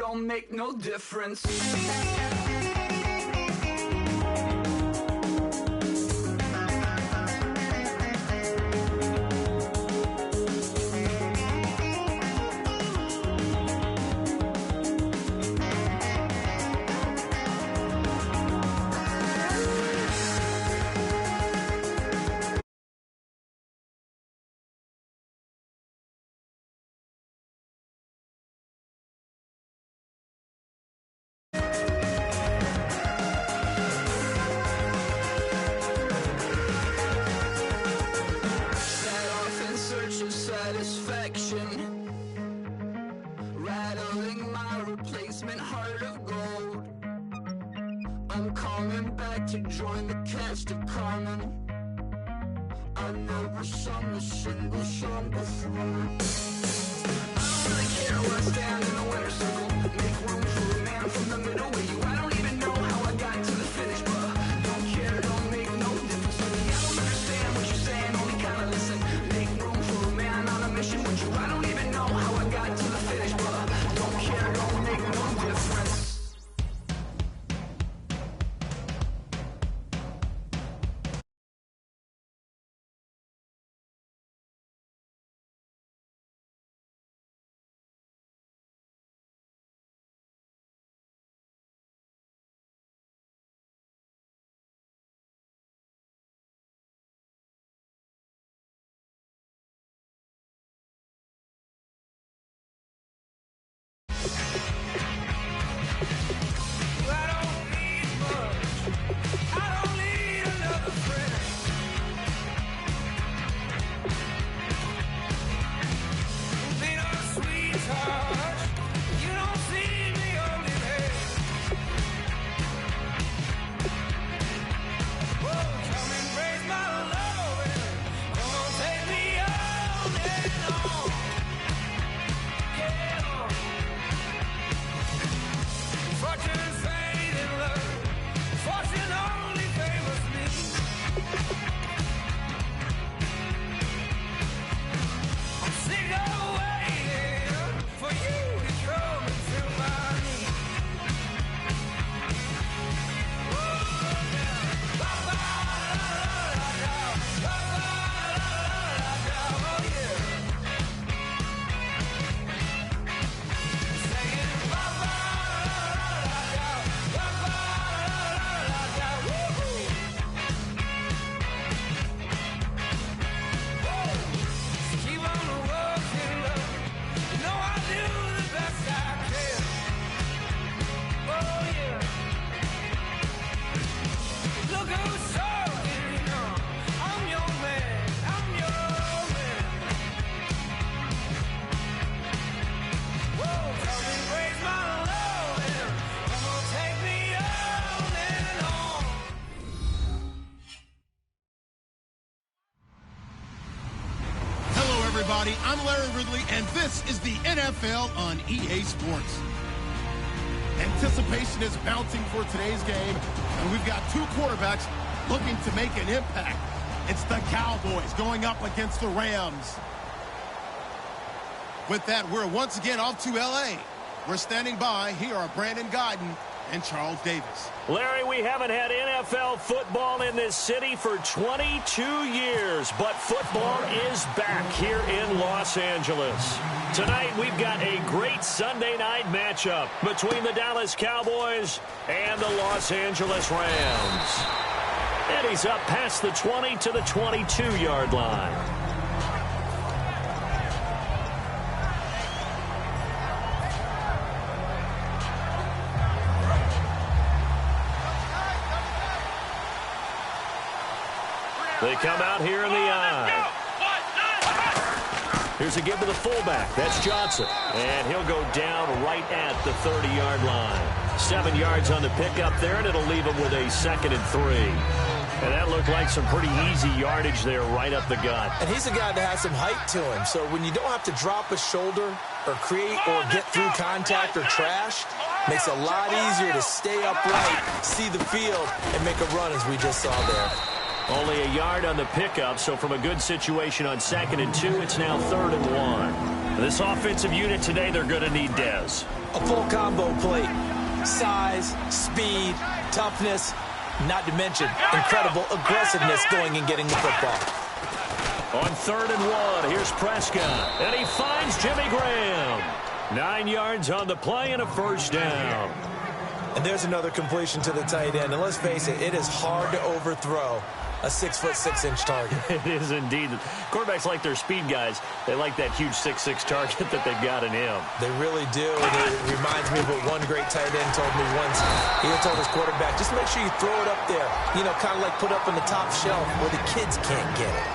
don't make no difference. Rattling my replacement heart of gold. I'm coming back to join the cast of Carmen. I never sung a single song before. I don't really care where I stand in the winner's circle. Make room for a man from the middle with you. I don't even know how I got to the finish, but don't care, don't make no difference to me. I don't understand what you're saying, only kinda listen. Make room for a man on a mission with you. I don't even know how I got to the finish, but don't care, don't make no difference. Everybody, I'm Larry Ridley, and this is the NFL on EA Sports. Anticipation is mounting for today's game, and we've got two quarterbacks looking to make an impact. It's the Cowboys going up against the Rams. With that, we're once again off to L.A. We're standing by. Here are Brandon Guyton and Charles Davis. Larry, we haven't had NFL football in this city for 22 years, but football is back here in Los Angeles. Tonight, we've got a great Sunday night matchup between the Dallas Cowboys and the Los Angeles Rams. And he's up past the 20 to the 22-yard line. They come out here in the eye. Here's a give to the fullback. That's Johnson. And he'll go down right at the 30-yard line. 7 yards on the pickup there, and it'll leave him with a 2nd and 3. And that looked like some pretty easy yardage there right up the gut. And he's a guy that has some height to him. So when you don't have to drop a shoulder or create or get through contact or trash, makes it a lot easier to stay upright, see the field, and make a run as we just saw there. Only a yard on the pickup, so from a good situation on 2nd and 2, it's now 3rd and 1. This offensive unit today, they're going to need Dez. A full combo plate. Size, speed, toughness, not to mention incredible aggressiveness going and getting the football. On 3rd and 1, here's Prescott, and he finds Jimmy Graham. 9 yards on the play and a first down. And there's another completion to the tight end. And let's face it, it is hard to overthrow a 6'6" target. It is indeed. Quarterbacks like their speed guys. They like that huge 6'6" target that they've got in him. They really do. And it reminds me of what one great tight end told me once. He told his quarterback, just make sure you throw it up there. You know, kind of like put up on the top shelf where the kids can't get it.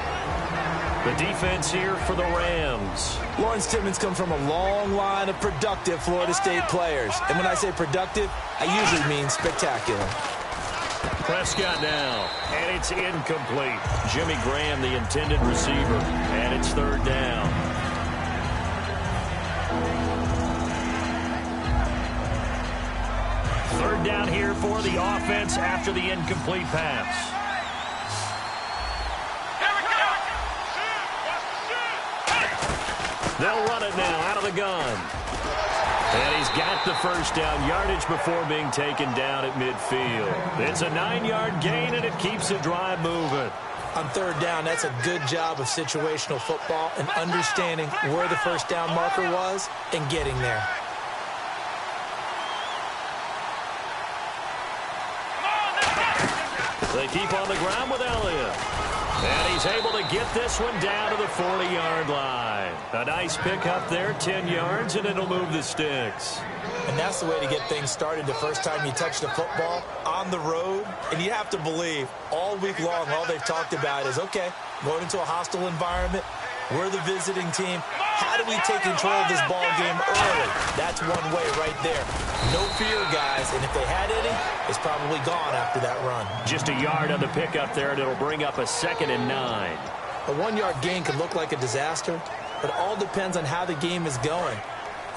The defense here for the Rams. Lawrence Timmons comes from a long line of productive Florida State players. And when I say productive, I usually mean spectacular. Prescott now, and it's incomplete. Jimmy Graham, the intended receiver, and it's 3rd down. Third down here for the offense after the incomplete pass. They'll run it now out of the gun. And he's got the first down yardage before being taken down at midfield. It's a 9-yard gain, and it keeps the drive moving. On 3rd down, that's a good job of situational football and understanding where the first down marker was and getting there. They keep on the ground with Elliott. And he's able to get this one down to the 40-yard line. A nice pickup there, 10 yards, and it'll move the sticks. And that's the way to get things started the first time you touch the football on the road. And you have to believe all week long, all they've talked about is, okay, going into a hostile environment, we're the visiting team. How do we take control of this ball game early? That's one way right there. No fear, guys, and if they had any, it's probably gone after that run. Just a yard on the pickup there, and it'll bring up a 2nd and 9. A 1-yard gain could look like a disaster, but it all depends on how the game is going.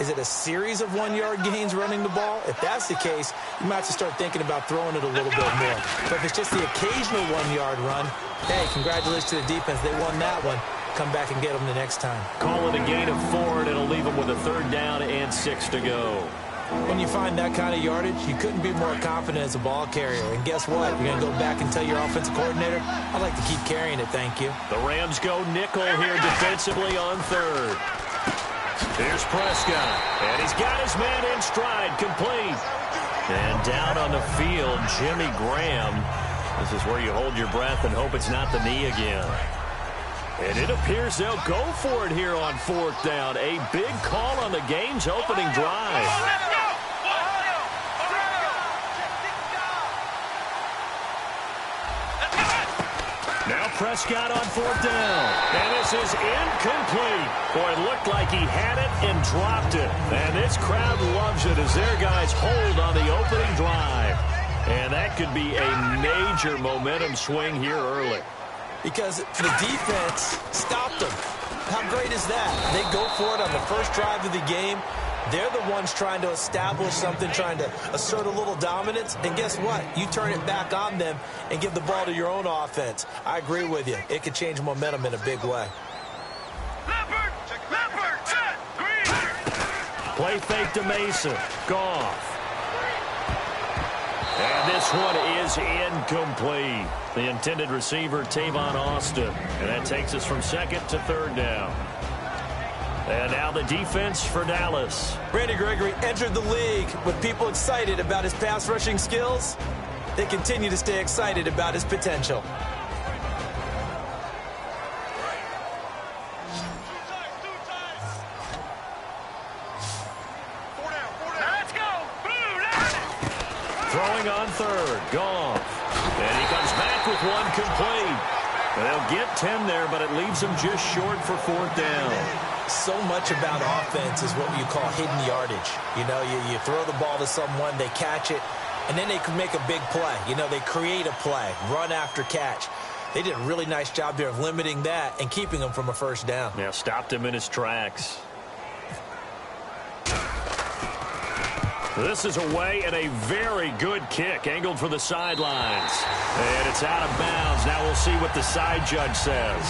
Is it a series of 1-yard gains running the ball? If that's the case, you might have to start thinking about throwing it a little bit more. But if it's just the occasional 1-yard run, hey, congratulations to the defense. They won that one. Come back and get them the next time. Call it a gain of 4, and it'll leave them with a 3rd down and 6 to go. When you find that kind of yardage, you couldn't be more confident as a ball carrier. And guess what? You're going to go back and tell your offensive coordinator, I'd like to keep carrying it, thank you. The Rams go nickel here defensively on 3rd. Here's Prescott, and he's got his man in stride, complete. And down on the field, Jimmy Graham. This is where you hold your breath and hope it's not the knee again. And it appears they'll go for it here on 4th down. A big call on the game's opening drive. Now Prescott on 4th down. And this is incomplete. Boy, it looked like he had it and dropped it. And this crowd loves it as their guys hold on the opening drive. And that could be a major momentum swing here early. Because the defense stopped them. How great is that? They go for it on the first drive of the game. They're the ones trying to establish something, trying to assert a little dominance. And guess what? You turn it back on them and give the ball to your own offense. I agree with you. It could change momentum in a big way. Play fake to Mason. Goff. And this one is incomplete. The intended receiver, Tavon Austin. And that takes us from 2nd to 3rd down. And now the defense for Dallas. Randy Gregory entered the league with people excited about his pass rushing skills. They continue to stay excited about his potential. Throwing on 3rd, Goff. And he comes back with one complete. And they'll get 10 there, but it leaves them just short for 4th down. So much about offense is what you call hidden yardage. You know, you throw the ball to someone, they catch it, and then they can make a big play. You know, they create a play, run after catch. They did a really nice job there of limiting that and keeping him from a first down. Yeah, stopped him in his tracks. This is away and a very good kick, angled for the sidelines. And it's out of bounds. Now we'll see what the side judge says.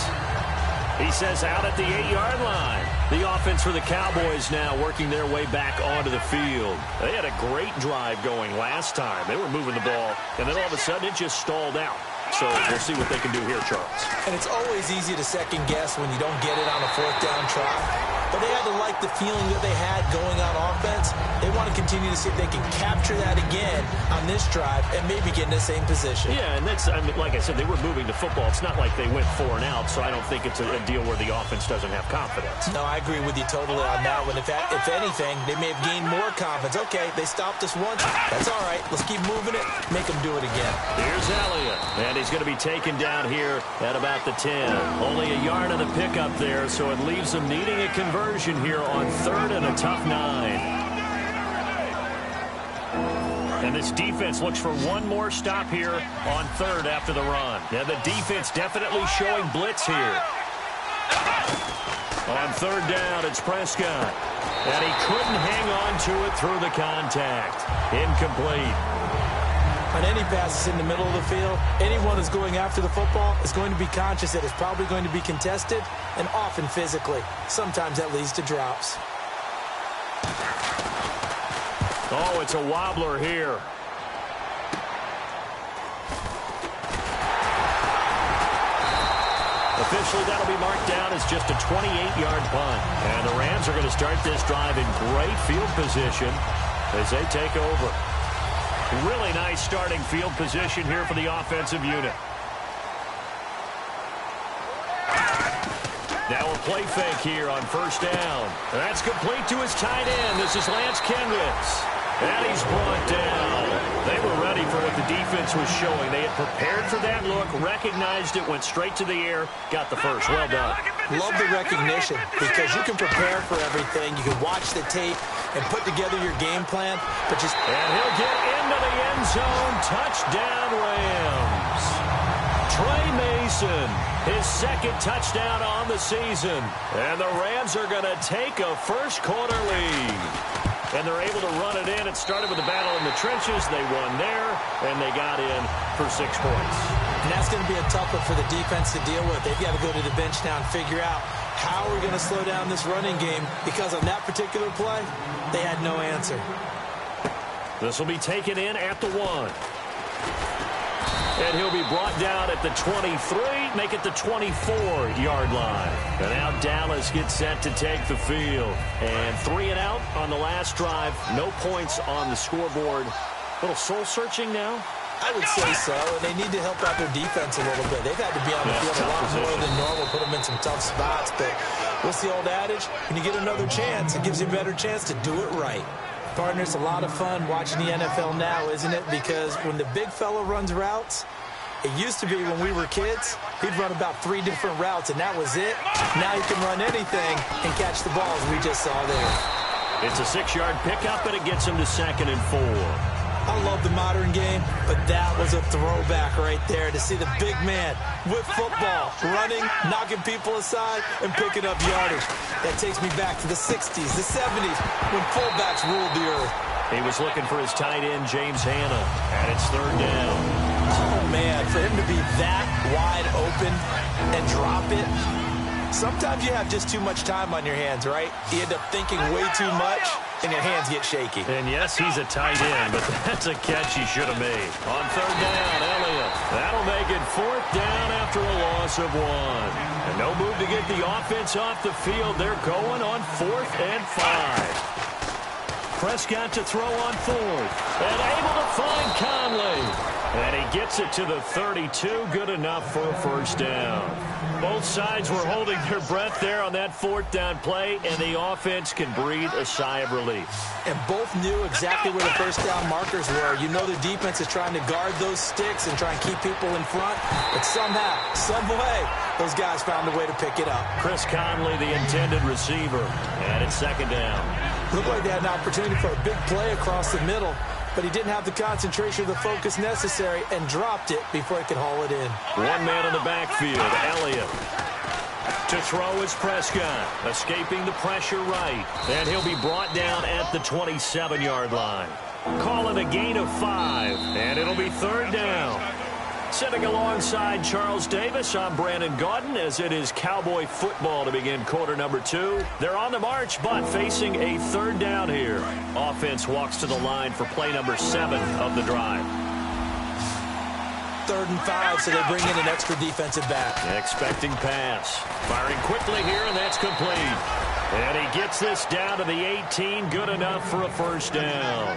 He says out at the 8-yard line. The offense for the Cowboys now working their way back onto the field. They had a great drive going last time. They were moving the ball, and then all of a sudden it just stalled out. So we'll see what they can do here, Charles. And it's always easy to second guess when you don't get it on a fourth down try. But they had to like the feeling that they had going on offense. They want to continue to see if they can capture that again on this drive and maybe get in the same position. Yeah, and that's, I mean, like I said, they were moving the football. It's not like they went 4 and out, so I don't think it's a deal where the offense doesn't have confidence. No, I agree with you totally on that one. If anything, they may have gained more confidence. Okay, they stopped us once. That's all right. Let's keep moving it. Make them do it again. Here's Elliott, and he's going to be taken down here at about the 10. Only a yard on the pickup there, so it leaves them needing a conversion here on 3rd and a tough 9. And this defense looks for one more stop here on 3rd after the run. Now the defense definitely showing blitz here. On 3rd down, it's Prescott. And he couldn't hang on to it through the contact. Incomplete. On any passes in the middle of the field, anyone who's going after the football is going to be conscious that it's probably going to be contested, and often physically. Sometimes that leads to drops. Oh, it's a wobbler here. Officially, that'll be marked down as just a 28-yard punt. And the Rams are going to start this drive in great field position as they take over. Really nice starting field position here for the offensive unit. Now a play fake here on 1st down. That's complete to his tight end. This is Lance Kendricks. And he's brought down. They were ready for what the defense was showing. They had prepared for that look, recognized it, went straight to the air, got the first. Well done. Love the recognition because you can prepare for everything. You can watch the tape and put together your game plan. And he'll get into the end zone. Touchdown, Rams. Trey Mason, his 2nd touchdown on the season. And the Rams are going to take a first-quarter lead. And they're able to run it in. It started with a battle in the trenches. They won there, and they got in for 6 points. And that's going to be a tough one for the defense to deal with. They've got to go to the bench now and figure out how we're going to slow down this running game, because on that particular play, they had no answer. This will be taken in at the 1. And he'll be brought down at the 23, make it the 24-yard line. And now Dallas gets set to take the field. And 3 and out on the last drive. No points on the scoreboard. A little soul-searching now? I would say so, and they need to help out their defense a little bit. They've had to be on the field a lot more than normal, put them in some tough spots. But what's the old adage? When you get another chance, it gives you a better chance to do it right. Partner, it's a lot of fun watching the NFL now, isn't it? Because when the big fella runs routes, it used to be when we were kids, he'd run about 3 different routes, and that was it. Now he can run anything and catch the ball, as we just saw there. It's a 6-yard pickup, and it gets him to 2nd and 4. I love the modern game, but that was a throwback right there to see the big man with football, running, knocking people aside, and picking up yardage. That takes me back to the 60s, the 70s, when fullbacks ruled the earth. He was looking for his tight end, James Hanna, and it's 3rd down. Oh, man, for him to be that wide open and drop it, sometimes you have just too much time on your hands, right? You end up thinking way too much, and your hands get shaky. And yes, he's a tight end, but that's a catch he should have made. On 3rd down, Elliott. That'll make it 4th down after a loss of 1. And no move to get the offense off the field. They're going on 4th and 5. Prescott to throw on 4th. And able to find Conley. And he gets it to the 32. Good enough for a 1st down. Both sides were holding their breath there on that 4th down play, and the offense can breathe a sigh of relief. And both knew exactly where the 1st down markers were. You know the defense is trying to guard those sticks and try and keep people in front. But somehow, some way, those guys found a way to pick it up. Chris Conley, the intended receiver. And it's 2nd down. Looked like they had an opportunity for a big play across the middle, but he didn't have the concentration or the focus necessary and dropped it before he could haul it in. 1 man in the backfield, Elliott. To throw is Prescott, escaping the pressure right. And he'll be brought down at the 27-yard line. Calling a gain of 5, and it'll be 3rd down. Sitting alongside Charles Davis, I'm Brandon Gaudin, as it is Cowboy football to begin quarter number 2. They're on the march, but facing a third down here. Offense walks to the line for play number 7 of the drive. 3rd and 5, so they bring in an extra defensive back. Expecting pass. Firing quickly here, and that's complete. And he gets this down to the 18, good enough for a first down.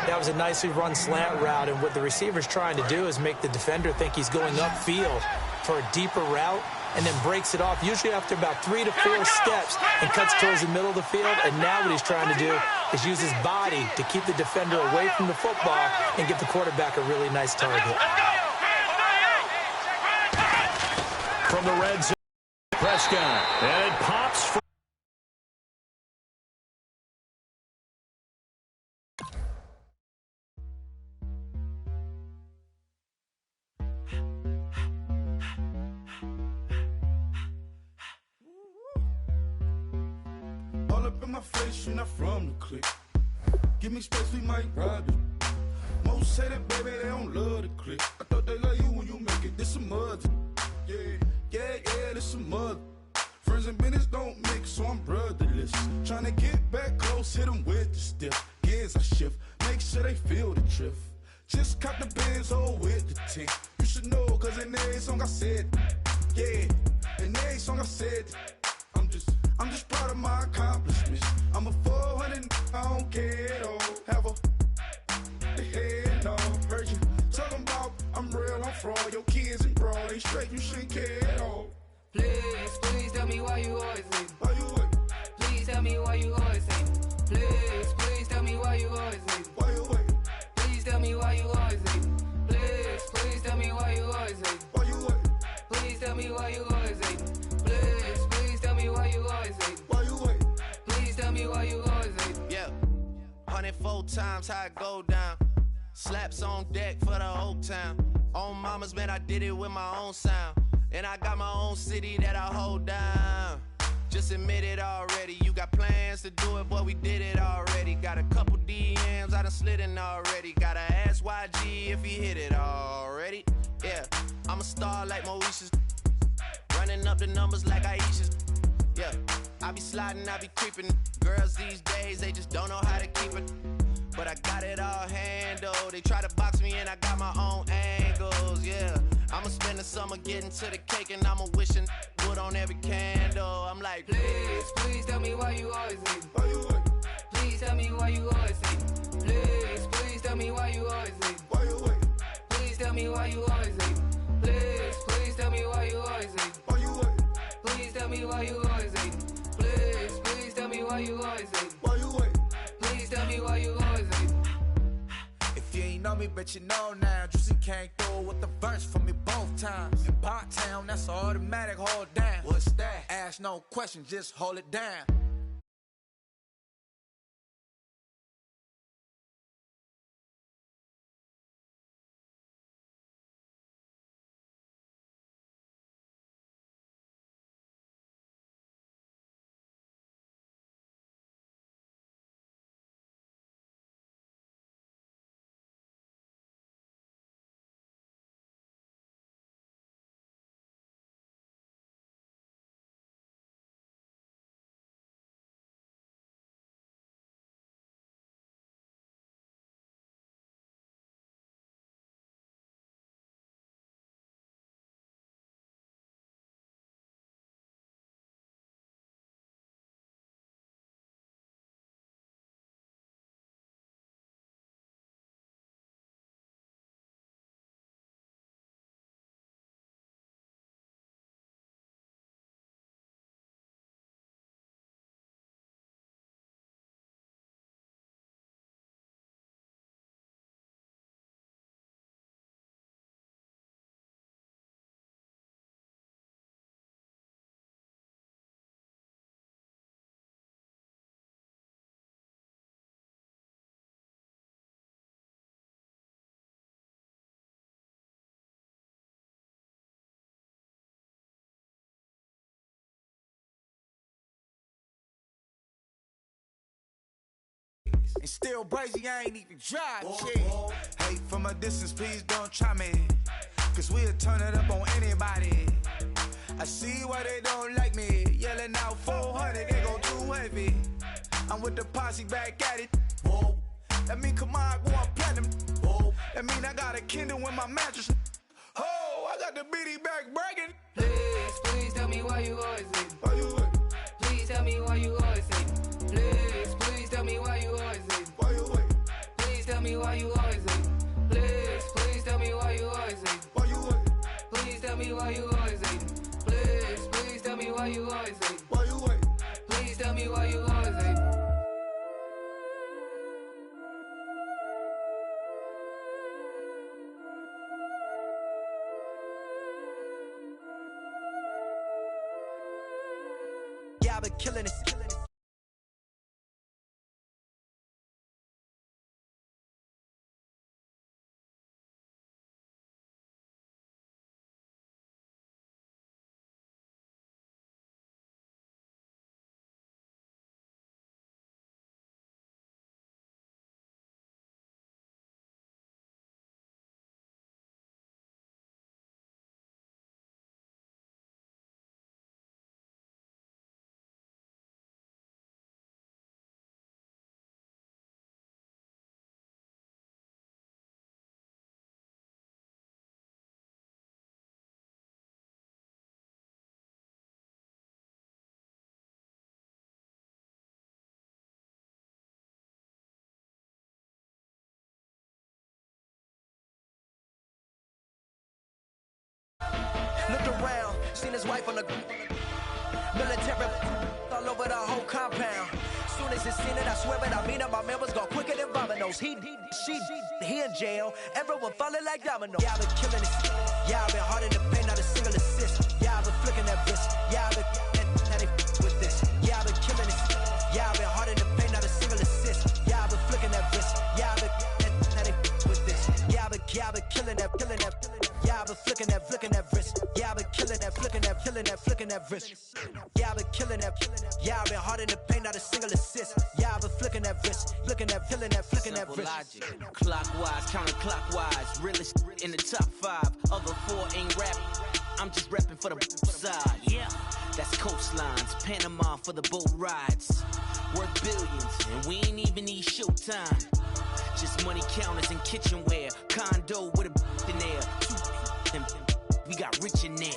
That was a nicely run slant route, and what the receiver's trying to do is make the defender think he's going upfield for a deeper route, and then breaks it off, usually after about 3 to 4 steps, and cuts towards the middle of the field. And now what he's trying to do is use his body to keep the defender away from the football and give the quarterback a really nice target. From the red zone, Prescott, and it pops for all up in my face, you're not from the clique. Give me space, we might ride it. Most say that, baby, they don't love the clique. I thought they love you when you make it. This some mud. Yeah, this some mud. Friends and business don't mix, so I'm brotherless. Trying to get back close, hit them with the stiff. Gears I shift, make sure they feel the drift. Just caught the Benz, oh, with the tick. You should know, cause in every song I said, yeah, in every song I said, I'm just proud of my accomplishments. I'm a 400, I don't care at all. Have a head no. Heard you talking about I'm real, I'm fraud. Your kids and broad, they straight, you shouldn't care at all. Please tell me why you always hate. Why you wait? Please tell me why you always hate. Please tell me why you always hate. Why you wait? Please tell me why you always hate. Please tell me why you always hate. Why you wait? Please tell me why you always hate. Please tell me why you always hate. Why you wait? Please tell me why you always hate. Yeah, 104 times how it go down. Slaps on deck for the whole town. On mamas, man, I did it with my own sound. And I got my own city that I hold down. Just admit it already. You got plans to do it, boy, we did it already. Got a couple DMs I done slid in already. Gotta ask YG if he hit it already. Yeah, I'm a star like Moesha's. Running up the numbers like Aisha's. Yeah, I be sliding, I be creeping. Girls these days, they just don't know how to keep it. But I got it all handled. They try to box me in, I got my own angles, yeah. I'ma spend the summer getting to the cake, and I'ma wishing wood on every candle. I'm like, Please tell me why you always hate. Why you wait? Please tell me why you always hate. Please tell me why you always hate. Why you wait? Please tell me why you always hate. Please tell me why you always hate. Why you wait? Please tell me why you always hate. Please tell me why you always hate. Why you wait? Please tell me why you always hate. If you ain't know me, bet you know now. Juicy came through with the verse for me both times. In Bot Town, that's automatic, hold down. What's that? Ask no question, just hold it down. And still brazy, I ain't even tried, shit. Hey, from a distance, please don't try me. cause we'll turn it up on anybody. I see why they don't like me. Yelling out 400, they go too heavy. I'm with the posse back at it. Whoa. That mean come on, go on platinum. Whoa. That mean I got a Kindle in my mattress. Oh, I got the BD back bragging. Please, please tell me why you always hating. Why you waiting? Please tell me why you always hating. Please, please tell me why you always hating. Why you waiting? Please tell me why you always hating. Please, please tell me why you always hating. Why you waiting? Please tell me why you always hating. Please, please tell me why you always hating. Why you waiting? Please tell me why you always hating. Yeah, I've been killing it. Looked around, seen his wife on the military all over the whole compound. Soon as he seen it, I swear it, I mean it, my members go quicker than dominoes. He in jail, everyone falling like dominoes. Yeah, I've been killing it. Yeah, I've been hard in the paint, not a single assist. Yeah, I've been flicking that wrist. Yeah, I've been how they with this. Yeah, I've been killing it. Yeah, I've been hard in the paint, not a single assist. Yeah, I've been flicking that wrist. Yeah, I've been how they with this. Yeah, I've been killing that. Yeah, I've been flicking that wrist. Yeah, I've been killing that, flicking that wrist. Yeah, I've been killing that. Yeah, I've been hard in the paint, not a single assist. Yeah, I've been flicking that wrist, flicking that wrist. Logic, clockwise, counterclockwise, realest in the top 5. Other 4 ain't rapping. I'm just repping for the side. Yeah, that's coastlines, Panama for the boat rides. Worth billions, and we ain't even need showtime. Just money counters and kitchenware, condo with a in there. We got rich in there.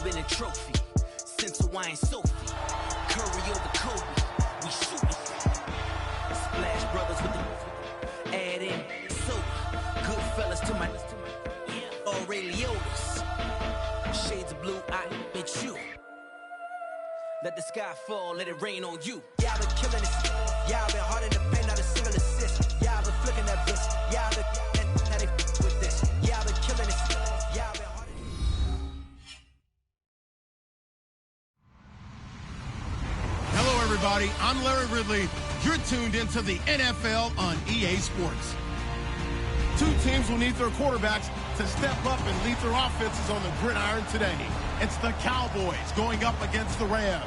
Been a trophy since Hawaiian Sophie. Curry over Kobe, we shootin'. Splash Brothers with the add in soda. Good fellas to my Aureliotas. Shades of blue, I bet you. Let the sky fall, let it rain on you. Yeah, I've been killing it. Yeah, I've been hard in the paint, not a single assist. Yeah, I've been flicking that wrist. Yeah, I've been how they with this. Yeah, I've been killing it. Yeah, I've been hard. Hello, everybody. I'm Larry Ridley. You're tuned into the NFL on EA Sports. 2 teams will need their quarterbacks to step up and lead their offenses on the gridiron today. It's the Cowboys going up against the Rams.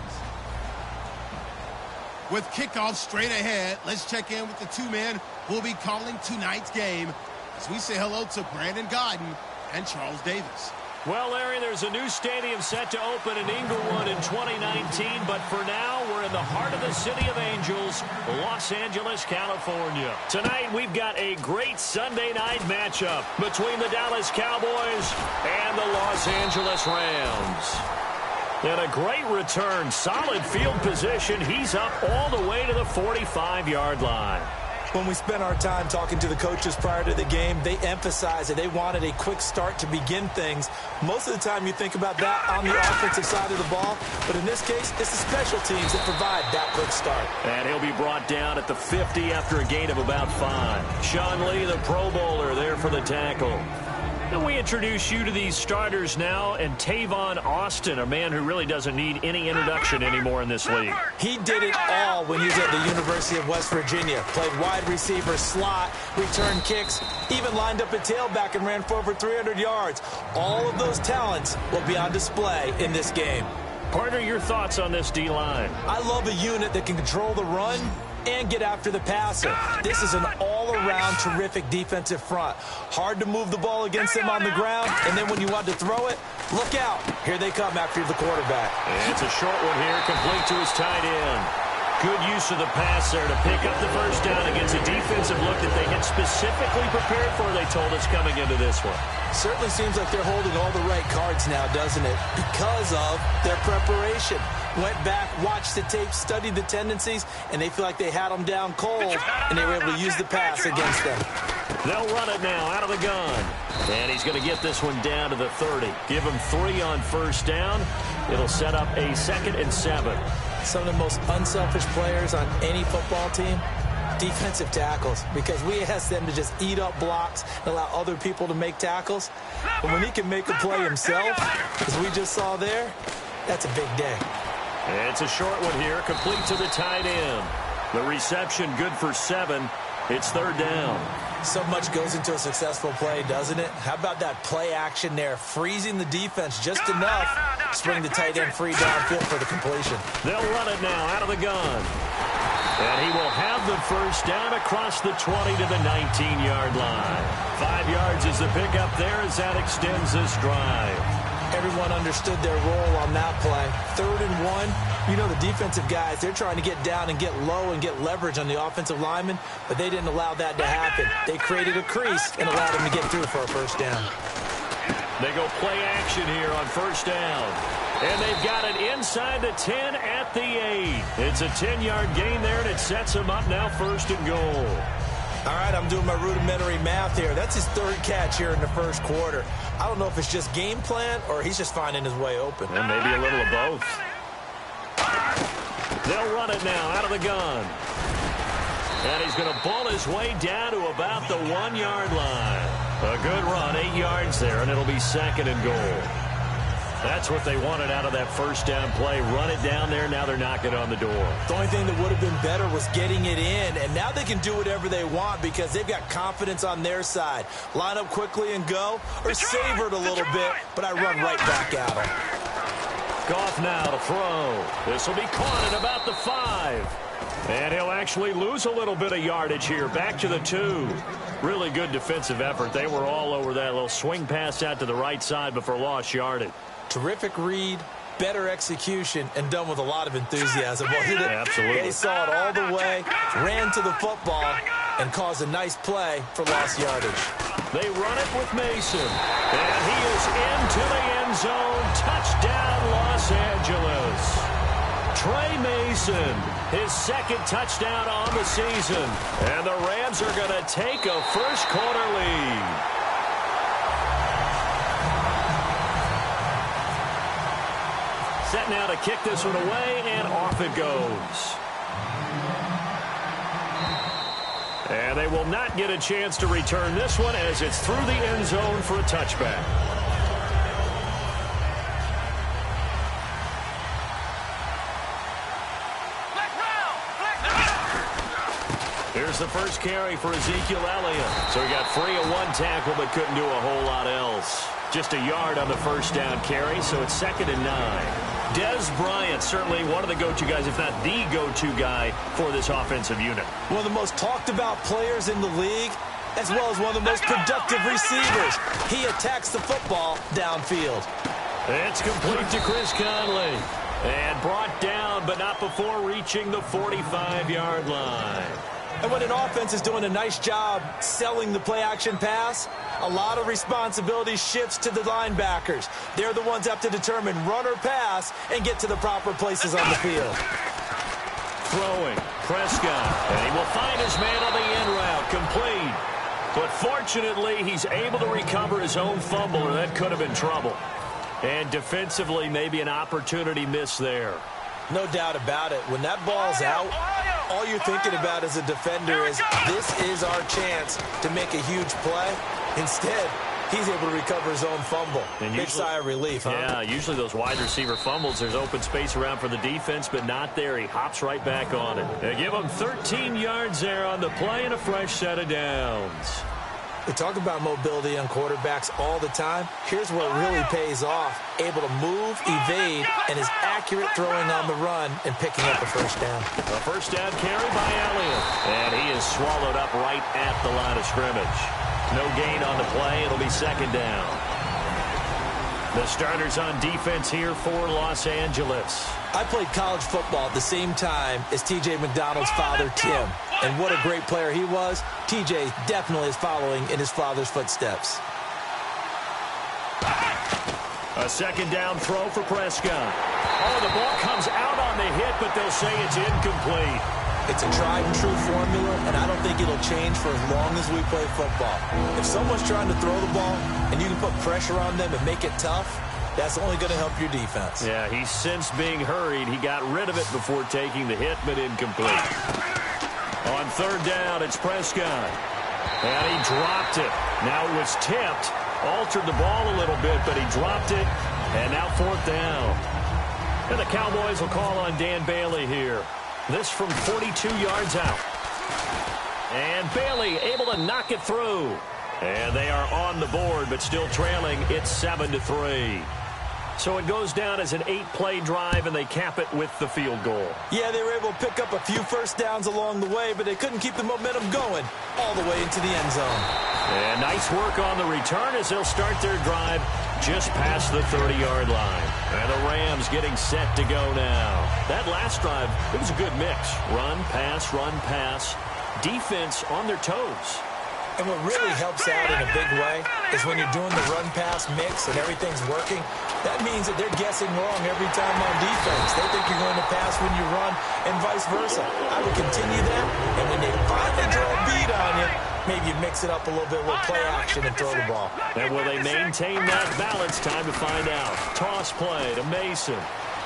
With kickoff straight ahead, let's check in with the 2 men who will be calling tonight's game as we say hello to Brandon Godden and Charles Davis. Well, Larry, there's a new stadium set to open in Inglewood in 2019, but for now, we're in the heart of the City of Angels, Los Angeles, California. Tonight, we've got a great Sunday night matchup between the Dallas Cowboys and the Los Angeles Rams. And a great return, solid field position. He's up all the way to the 45-yard line. When we spent our time talking to the coaches prior to the game, they emphasized that they wanted a quick start to begin things. Most of the time you think about that on the offensive side of the ball, but in this case, it's the special teams that provide that quick start. And he'll be brought down at the 50 after a gain of about 5. Sean Lee, the Pro Bowler, there for the tackle. And we introduce you to these starters now, and Tavon Austin, a man who really doesn't need any introduction anymore in this league. He did it all when he was at the University of West Virginia. Played wide receiver, slot, returned kicks, even lined up a tailback and ran for over 300 yards. All of those talents will be on display in this game. Partner, your thoughts on this D-line? I love a unit that can control the run and get after the passer. This is an all-around terrific defensive front. Hard to move the ball against them on the ground, and then when you want to throw it, look out. Here they come after the quarterback. And it's a short one here, complete to his tight end. Good use of the pass there to pick up the first down against a defensive look that they had specifically prepared for, they told us, coming into this one. Certainly seems like they're holding all the right cards now, doesn't it? Because of their preparation. Went back, watched the tape, studied the tendencies, and they feel like they had them down cold, and they were able to use the pass against them. They'll run it now out of the gun. And he's going to get this one down to the 30. Give him 3 on first down. It'll set up a 2nd and 7. Some of the most unselfish players on any football team, defensive tackles, because we ask them to just eat up blocks and allow other people to make tackles. But when he can make a play himself, as we just saw there, that's a big day. It's a short one here, complete to the tight end. The reception good for 7. It's 3rd down. So much goes into a successful play, doesn't it? How about that play action there, freezing the defense just enough to bring the tight end free downfield for the completion. They'll run it now out of the gun. And he will have the first down across the 20 to the 19-yard line. 5 yards is the pickup there as that extends this drive. Everyone understood their role on that play. 3rd and 1. You know, the defensive guys, they're trying to get down and get low and get leverage on the offensive lineman, but they didn't allow that to happen. They created a crease and allowed him to get through for a first down. They go play action here on first down. And they've got it inside the 10 at the 8. It's a 10-yard gain there, and it sets them up now 1st and goal. All right, I'm doing my rudimentary math here. That's his 3rd catch here in the 1st quarter. I don't know if it's just game plan or he's just finding his way open. And maybe a little of both. They'll run it now out of the gun. And he's going to ball his way down to about the 1-yard line. A good run, 8 yards there, and it'll be 2nd and goal. That's what they wanted out of that first down play. Run it down there. Now they're knocking on the door. The only thing that would have been better was getting it in, and now they can do whatever they want because they've got confidence on their side. Line up quickly and go, or savor it a little bit, but I run right back at them. Goff now to throw. This will be caught at about the 5. And he'll actually lose a little bit of yardage here. Back to the 2. Really good defensive effort. They were all over that little swing pass out to the right side before lost yardage. Terrific read, better execution, and done with a lot of enthusiasm. Well, absolutely. They saw it all the way, ran to the football, and caused a nice play for lost yardage. They run it with Mason. And he is into the end zone. Touchdown, Los Angeles. Trey Mason, his 2nd touchdown on the season. And the Rams are going to take a 1st quarter lead. Set now to kick this one away, and off it goes. And they will not get a chance to return this one as it's through the end zone for a touchback. Here's the first carry for Ezekiel Elliott. So he got free of 1 tackle but couldn't do a whole lot else. Just a yard on the first down carry, so it's 2nd and 9. Dez Bryant, certainly one of the go-to guys, if not the go-to guy for this offensive unit. One of the most talked about players in the league, as well as one of the most productive receivers. He attacks the football downfield. It's complete to Chris Conley. And brought down, but not before reaching the 45-yard line. And when an offense is doing a nice job selling the play-action pass, a lot of responsibility shifts to the linebackers. They're the ones that have to determine run or pass and get to the proper places on the field. Throwing, Prescott, and he will find his man on the end route, complete. But fortunately, he's able to recover his own fumble, or that could have been trouble. And defensively, maybe an opportunity miss there. No doubt about it. When that ball's out, all you're thinking about as a defender is, this is our chance to make a huge play. Instead, he's able to recover his own fumble. And big sigh of relief, huh? Yeah, usually those wide receiver fumbles, there's open space around for the defense, but not there. He hops right back on it. They give him 13 yards there on the play and a fresh set of downs. We talk about mobility on quarterbacks all the time. Here's where it really pays off. Able to move, evade, and is accurate throwing on the run and picking up a first down. A first down carry by Elliott. And he is swallowed up right at the line of scrimmage. No gain on the play. It'll be second down. The starters on defense here for Los Angeles. I played college football at the same time as T.J. McDonald's father, Tim. And what a great player he was. T.J. definitely is following in his father's footsteps. A second down throw for Prescott. Oh, the ball comes out on the hit, but they'll say it's incomplete. It's a tried-and-true formula, and I don't think it'll change for as long as we play football. If someone's trying to throw the ball and you can put pressure on them and make it tough, that's only going to help your defense. Yeah, he's since being hurried. He got rid of it before taking the hit, but incomplete. On third down, it's Prescott. And he dropped it. Now it was tipped. Altered the ball a little bit, but he dropped it. And now fourth down. And the Cowboys will call on Dan Bailey here. This from 42 yards out. And Bailey able to knock it through. And they are on the board, but still trailing. It's 7-3. So it goes down as an 8-play drive, and they cap it with the field goal. Yeah, they were able to pick up a few first downs along the way, but they couldn't keep the momentum going all the way into the end zone. And nice work on the return as they'll start their drive just past the 30-yard line. And the Rams getting set to go now. That last drive, it was a good mix. Run, pass, defense on their toes. And what really helps out in a big way is when you're doing the run-pass mix and everything's working, that means that they're guessing wrong every time on defense. They think you're going to pass when you run and vice versa. I would continue that, and when they finally draw a beat on you, maybe you mix it up a little bit with play action and throw the ball. And will they maintain that balance? Time to find out. Toss play to Mason.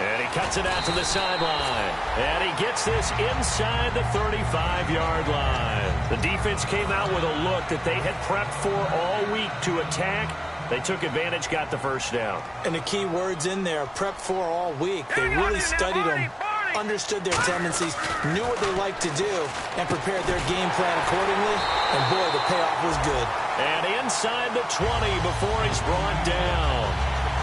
And he cuts it out to the sideline. And he gets this inside the 35-yard line. The defense came out with a look that they had prepped for all week to attack. They took advantage, got the first down. And the key words in there, prep for all week. They really studied them, understood their tendencies, knew what they liked to do, and prepared their game plan accordingly. And, boy, the payoff was good. And inside the 20 before he's brought down.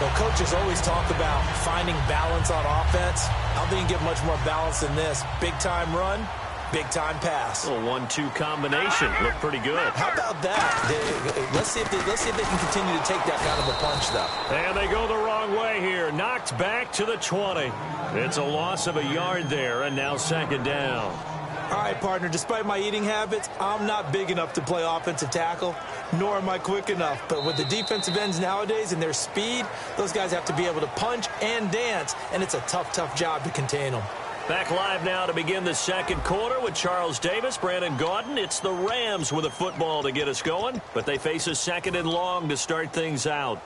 Well, coaches always talk about finding balance on offense. I don't think you get much more balance than this. Big-time run, big-time pass. A 1-2 combination. Looked pretty good. How about that? Let's see if they can continue to take that kind of a punch, though. And they go the wrong way here. Knocked back to the 20. It's a loss of a yard there, and now second down. All right, partner, despite my eating habits, I'm not big enough to play offensive tackle, nor am I quick enough. But with the defensive ends nowadays and their speed, those guys have to be able to punch and dance, and it's a tough, tough job to contain them. Back live now to begin the second quarter with Charles Davis, Brandon Gaudin. It's the Rams with a football to get us going, but they face a second and long to start things out.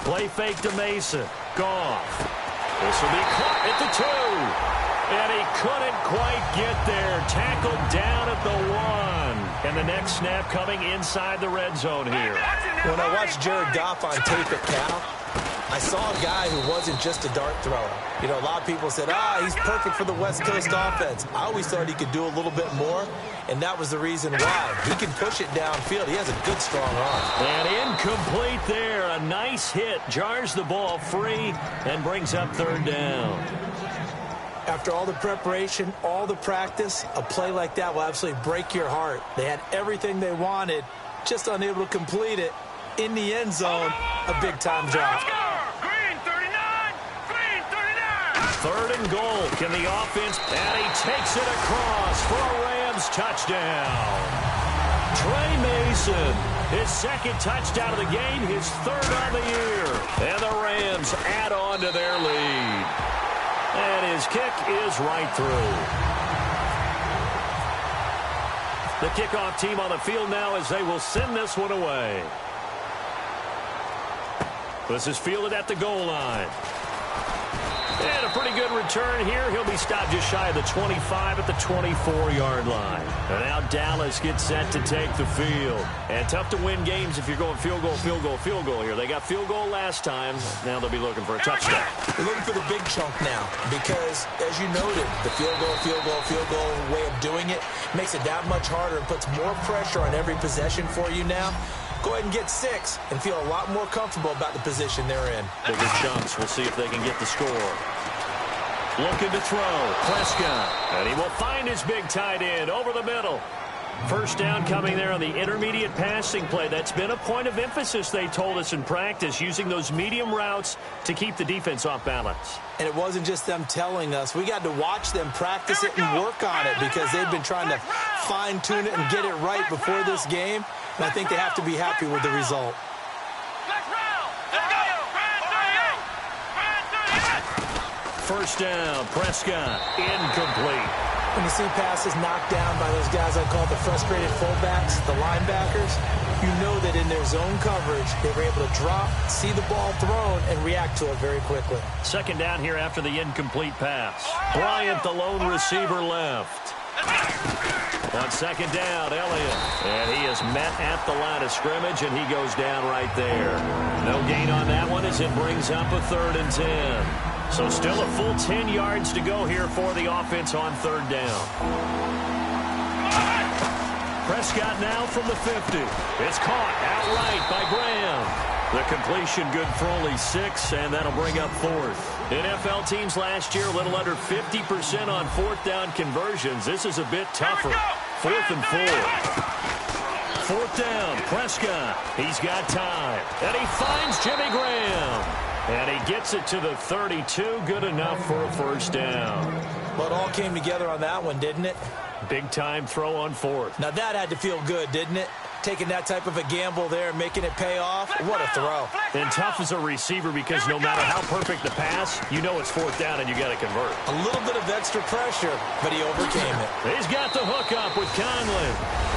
Play fake to Mason. Goff. This will be caught at the 2. And he couldn't quite get there. Tackled down at the 1. And the next snap coming inside the red zone here. When I watched Jared Goff on tape at Cal, I saw a guy who wasn't just a dart thrower. You know, a lot of people said, he's perfect for the West Coast offense. I always thought he could do a little bit more, and that was the reason why. He can push it downfield. He has a good, strong arm. And incomplete there. A nice hit. Jars the ball free and brings up third down. After all the preparation, all the practice, a play like that will absolutely break your heart. They had everything they wanted, just unable to complete it. In the end zone, a big-time drop. Third and goal. Can the offense? And he takes it across for a Rams touchdown. Trey Mason, his second touchdown of the game, his third on the year. And the Rams add on to their lead. And his kick is right through. The kickoff team on the field now as they will send this one away. This is fielded at the goal line. And a pretty good return here. He'll be stopped just shy of the 25 at the 24-yard line. And now Dallas gets set to take the field. And tough to win games if you're going field goal, field goal, field goal here. They got field goal last time. Now they'll be looking for a touchdown. They're looking for the big chunk now because, as you noted, the field goal, field goal, field goal way of doing it makes it that much harder and puts more pressure on every possession for you now. Go ahead and get 6 and feel a lot more comfortable about the position they're in. Bigger chunks. We'll see if they can get the score. Looking to throw. Prescott. And he will find his big tight end over the middle. First down coming there on the intermediate passing play. That's been a point of emphasis, they told us in practice, using those medium routes to keep the defense off balance. And it wasn't just them telling us. We got to watch them practice it and work on it because they've been trying to fine-tune it and get it right before this game. And I think they have to be happy with the result. First down, Prescott, incomplete. When you see passes knocked down by those guys I call the frustrated fullbacks, the linebackers, you know that in their zone coverage, they were able to drop, see the ball thrown, and react to it very quickly. Second down here after the incomplete pass. Bryant, the lone receiver, left. On second down, Elliott. And he is met at the line of scrimmage, and he goes down right there. No gain on that one as it brings up a 3rd and 10. So still a full 10 yards to go here for the offense on 3rd down. Prescott now from the 50. It's caught outright by Graham. The completion good for only 6, and that'll bring up 4th. NFL teams last year a little under 50% on 4th down conversions. This is a bit tougher. 4th and 4. 4th down, Prescott. He's got time. And he finds Jimmy Graham. And he gets it to the 32. Good enough for a first down. Well, it all came together on that one, didn't it? Big-time throw on 4th. Now, that had to feel good, didn't it? Taking that type of a gamble there and making it pay off. What a throw. And tough as a receiver because no matter how perfect the pass, you know it's 4th down and you got to convert. A little bit of extra pressure, but he overcame it. He's got the hook up with Conley.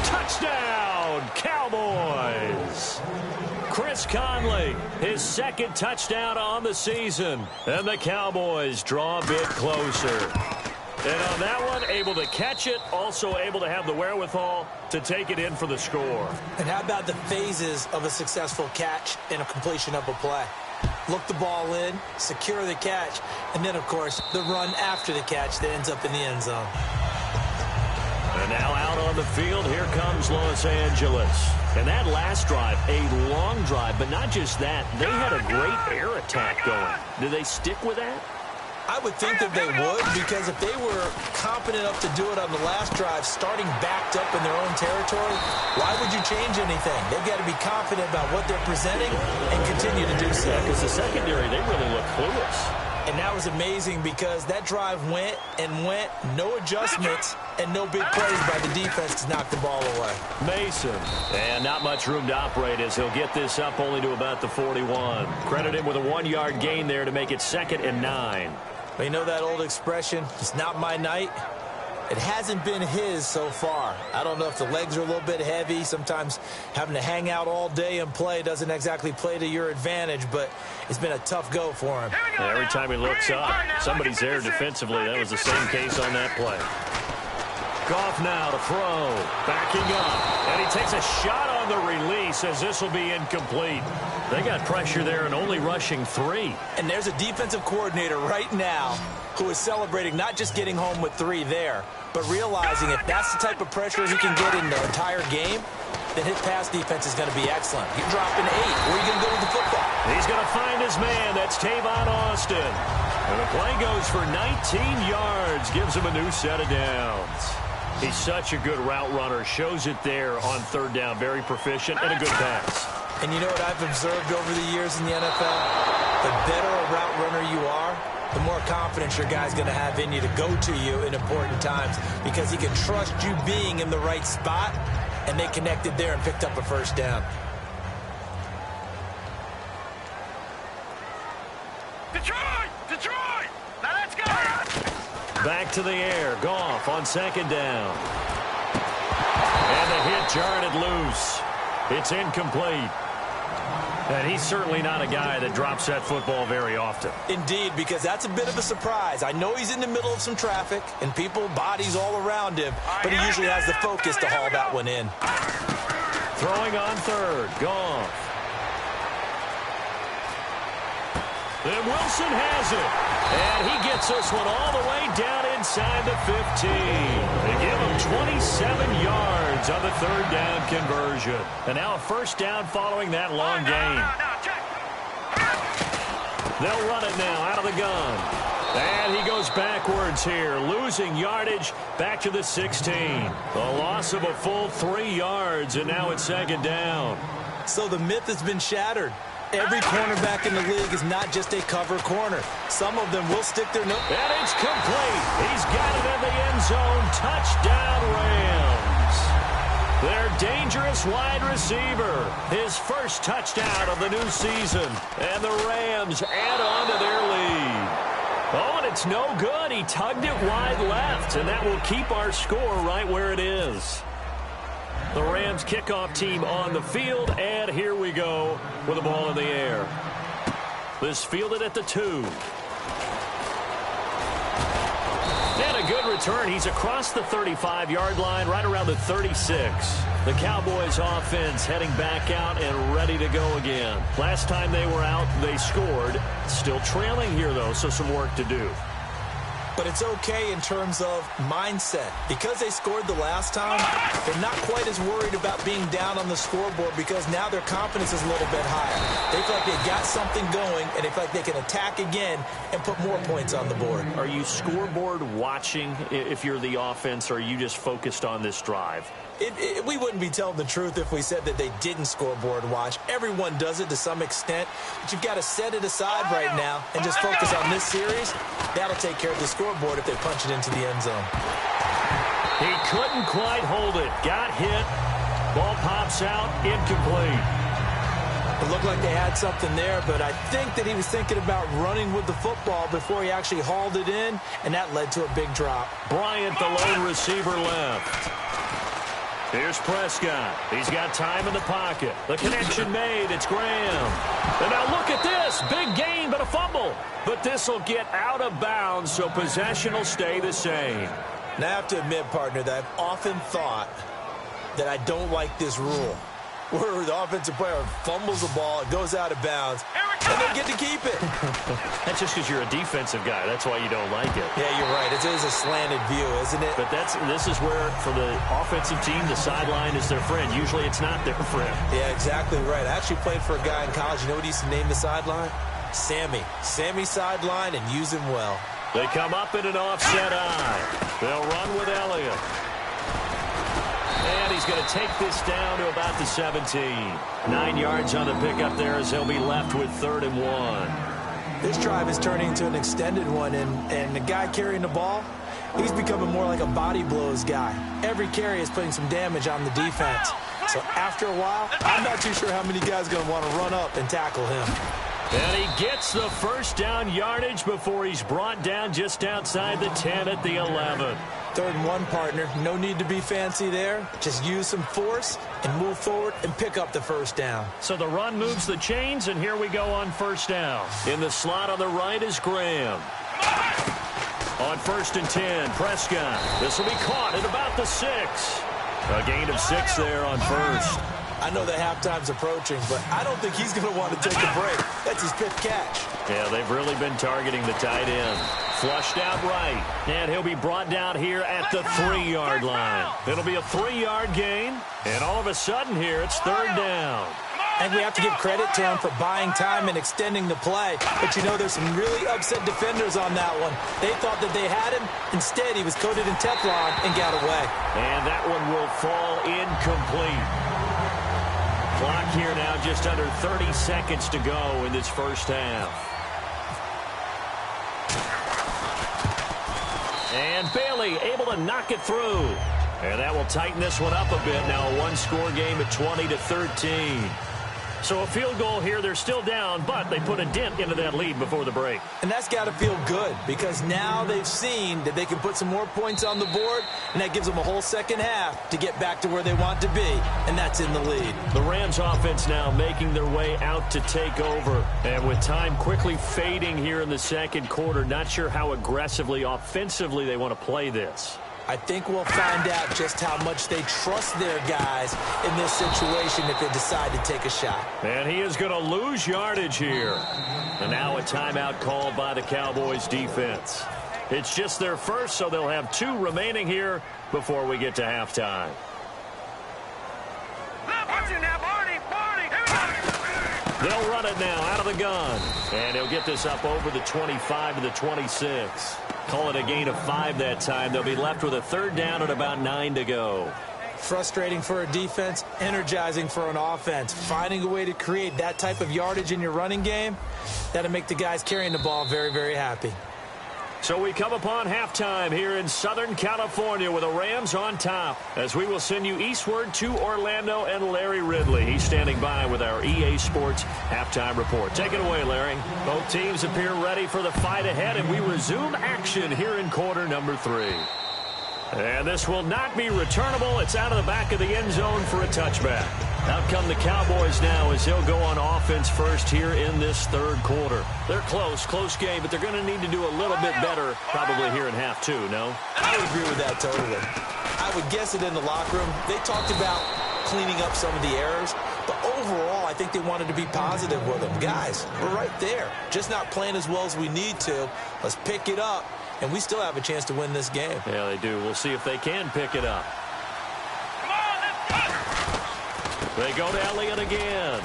Touchdown, Cowboys. Chris Conley, his 2nd touchdown on the season. And the Cowboys draw a bit closer. And on that one, able to catch it, also able to have the wherewithal to take it in for the score. And how about the phases of a successful catch and a completion of a play? Look the ball in, secure the catch, and then, of course, the run after the catch that ends up in the end zone. And now out on the field, here comes Los Angeles. And that last drive, a long drive, but not just that. They had a great air attack going. Did they stick with that? I would think that they would, because if they were competent enough to do it on the last drive, starting backed up in their own territory, why would you change anything? They've got to be confident about what they're presenting and continue to do so. Yeah, because the secondary, they really look clueless. And that was amazing because that drive went and went, no adjustments, and no big plays by the defense to knock the ball away. Mason, and not much room to operate as he'll get this up only to about the 41. Credit him with a 1-yard gain there to make it 2nd and 9. But you know that old expression, it's not my night? It hasn't been his so far. I don't know if the legs are a little bit heavy. Sometimes having to hang out all day and play doesn't exactly play to your advantage, but it's been a tough go for him. Yeah, every time he looks up, somebody's there defensively. That was the same case on that play. Goff now to throw. Backing up. And he takes a shot on the release as this will be incomplete. They got pressure there and only rushing 3. And there's a defensive coordinator right now who is celebrating not just getting home with 3 there, but realizing if that's the type of pressure he can get in the entire game, then his pass defense is going to be excellent. You're dropping 8. Where are you going to go with the football? He's going to find his man. That's Tavon Austin. And the play goes for 19 yards. Gives him a new set of downs. He's such a good route runner. Shows it there on 3rd down. Very proficient and a good pass. And you know what I've observed over the years in the NFL? The better a route runner you are, the more confidence your guy's going to have in you to go to you in important times because he can trust you being in the right spot, and they connected there and picked up a first down. Detroit! Detroit! Now let's go! Back to the air. Goff on 2nd down. And the hit jarred it loose. It's incomplete. And he's certainly not a guy that drops that football very often. Indeed, because that's a bit of a surprise. I know he's in the middle of some traffic and people, bodies all around him, but he usually has the focus to haul that one in. Throwing on third. Goff. And Wilson has it. And he gets this one all the way down inside the 15. They give him 27 yards on the third down conversion. And now a first down following that long gain. They'll run it now out of the gun. And he goes backwards here, losing yardage back to the 16. A loss of a full 3 yards, and now it's second down. So the myth has been shattered. Every cornerback in the league is not just a cover corner. Some of them will stick their nose. And it's complete. He's got it in the end zone. Touchdown, Rams. Their dangerous wide receiver. His first touchdown of the new season. And the Rams add on to their lead. Oh, and it's no good. He tugged it wide left, and that will keep our score right where it is. The Rams kickoff team on the field, and here we go with the ball in the air. This fielded at the 2. And a good return. He's across the 35-yard line, right around the 36. The Cowboys offense heading back out and ready to go again. Last time they were out, they scored. Still trailing here, though, so some work to do. But it's okay in terms of mindset. Because they scored the last time, they're not quite as worried about being down on the scoreboard because now their confidence is a little bit higher. They feel like they've got something going, and they feel like they can attack again and put more points on the board. Are you scoreboard watching if you're the offense, or are you just focused on this drive? We wouldn't be telling the truth if we said that they didn't scoreboard watch. Everyone does it to some extent, but you've got to set it aside right now and just focus on this series. That'll take care of the scoreboard if they punch it into the end zone. He couldn't quite hold it. Got hit. Ball pops out. Incomplete. It looked like they had something there, but I think that he was thinking about running with the football before he actually hauled it in, and that led to a big drop. Bryant, the lone receiver, left. Here's Prescott. He's got time in the pocket. The connection made. It's Graham. And now look at this. Big gain, but a fumble. But this will get out of bounds, so possession will stay the same. Now, I have to admit, partner, that I've often thought that I don't like this rule, where the offensive player fumbles the ball, it goes out of bounds, and they get to keep it. That's just because you're a defensive guy. That's why you don't like it. Yeah, you're right. It is a slanted view, isn't it? But this is where, for the offensive team, the sideline is their friend. Usually it's not their friend. Yeah, exactly right. I actually played for a guy in college. You know what he used to name the sideline? Sammy. Sammy sideline, and use him well. They come up in an offset eye. They'll run with Elliott. And he's going to take this down to about the 17. 9 yards on the pickup there as they'll be left with 3rd and 1. This drive is turning into an extended one, and the guy carrying the ball, he's becoming more like a body blows guy. Every carry is putting some damage on the defense. So after a while, I'm not too sure how many guys are going to want to run up and tackle him. And he gets the first down yardage before he's brought down just outside the 10 at the 11. 3rd and 1, partner. No need to be fancy there. Just use some force and move forward and pick up the first down. So the run moves the chains, and here we go on first down. In the slot on the right is Graham. On 1st and 10, Prescott. This will be caught at about the 6. A gain of 6 there on first. I know that halftime's approaching, but I don't think he's going to want to take a break. That's his 5th catch. Yeah, they've really been targeting the tight end. Flushed out right. And he'll be brought down here at the 3-yard line. It'll be a 3-yard gain. And all of a sudden here, it's 3rd down. And we have to give credit to him for buying time and extending the play. But, you know, there's some really upset defenders on that one. They thought that they had him. Instead, he was coated in Teflon and got away. And that one will fall incomplete. Clock here now, just under 30 seconds to go in this first half. And Bailey able to knock it through. And that will tighten this one up a bit now. A one-score game at 20-13. So a field goal here, they're still down, but they put a dent into that lead before the break. And that's got to feel good because now they've seen that they can put some more points on the board, and that gives them a whole second half to get back to where they want to be, and that's in the lead. The Rams offense now making their way out to take over. And with time quickly fading here in the second quarter, not sure how aggressively, offensively they want to play this. I think we'll find out just how much they trust their guys in this situation if they decide to take a shot. And he is going to lose yardage here. And now a timeout called by the Cowboys defense. It's just their first, so they'll have 2 remaining here before we get to halftime. They'll run it now out of the gun. And he'll get this up over the 25 to the 26. Call it a gain of 5 that time. They'll be left with a 3rd down and about 9 to go. Frustrating for a defense, energizing for an offense. Finding a way to create that type of yardage in your running game, that'll make the guys carrying the ball very, very happy. So we come upon halftime here in Southern California with the Rams on top as we will send you eastward to Orlando and Larry Ridley. He's standing by with our EA Sports halftime report. Take it away, Larry. Both teams appear ready for the fight ahead, and we resume action here in quarter number 3. And this will not be returnable. It's out of the back of the end zone for a touchback. Out come the Cowboys now as they'll go on offense first here in this 3rd quarter. They're close game, but they're going to need to do a little bit better probably here in half 2, no? I would agree with that totally. I would guess it in the locker room. They talked about cleaning up some of the errors, but overall I think they wanted to be positive with them. Guys, we're right there. Just not playing as well as we need to. Let's pick it up, and we still have a chance to win this game. Yeah, they do. We'll see if they can pick it up. They go to Elliott again.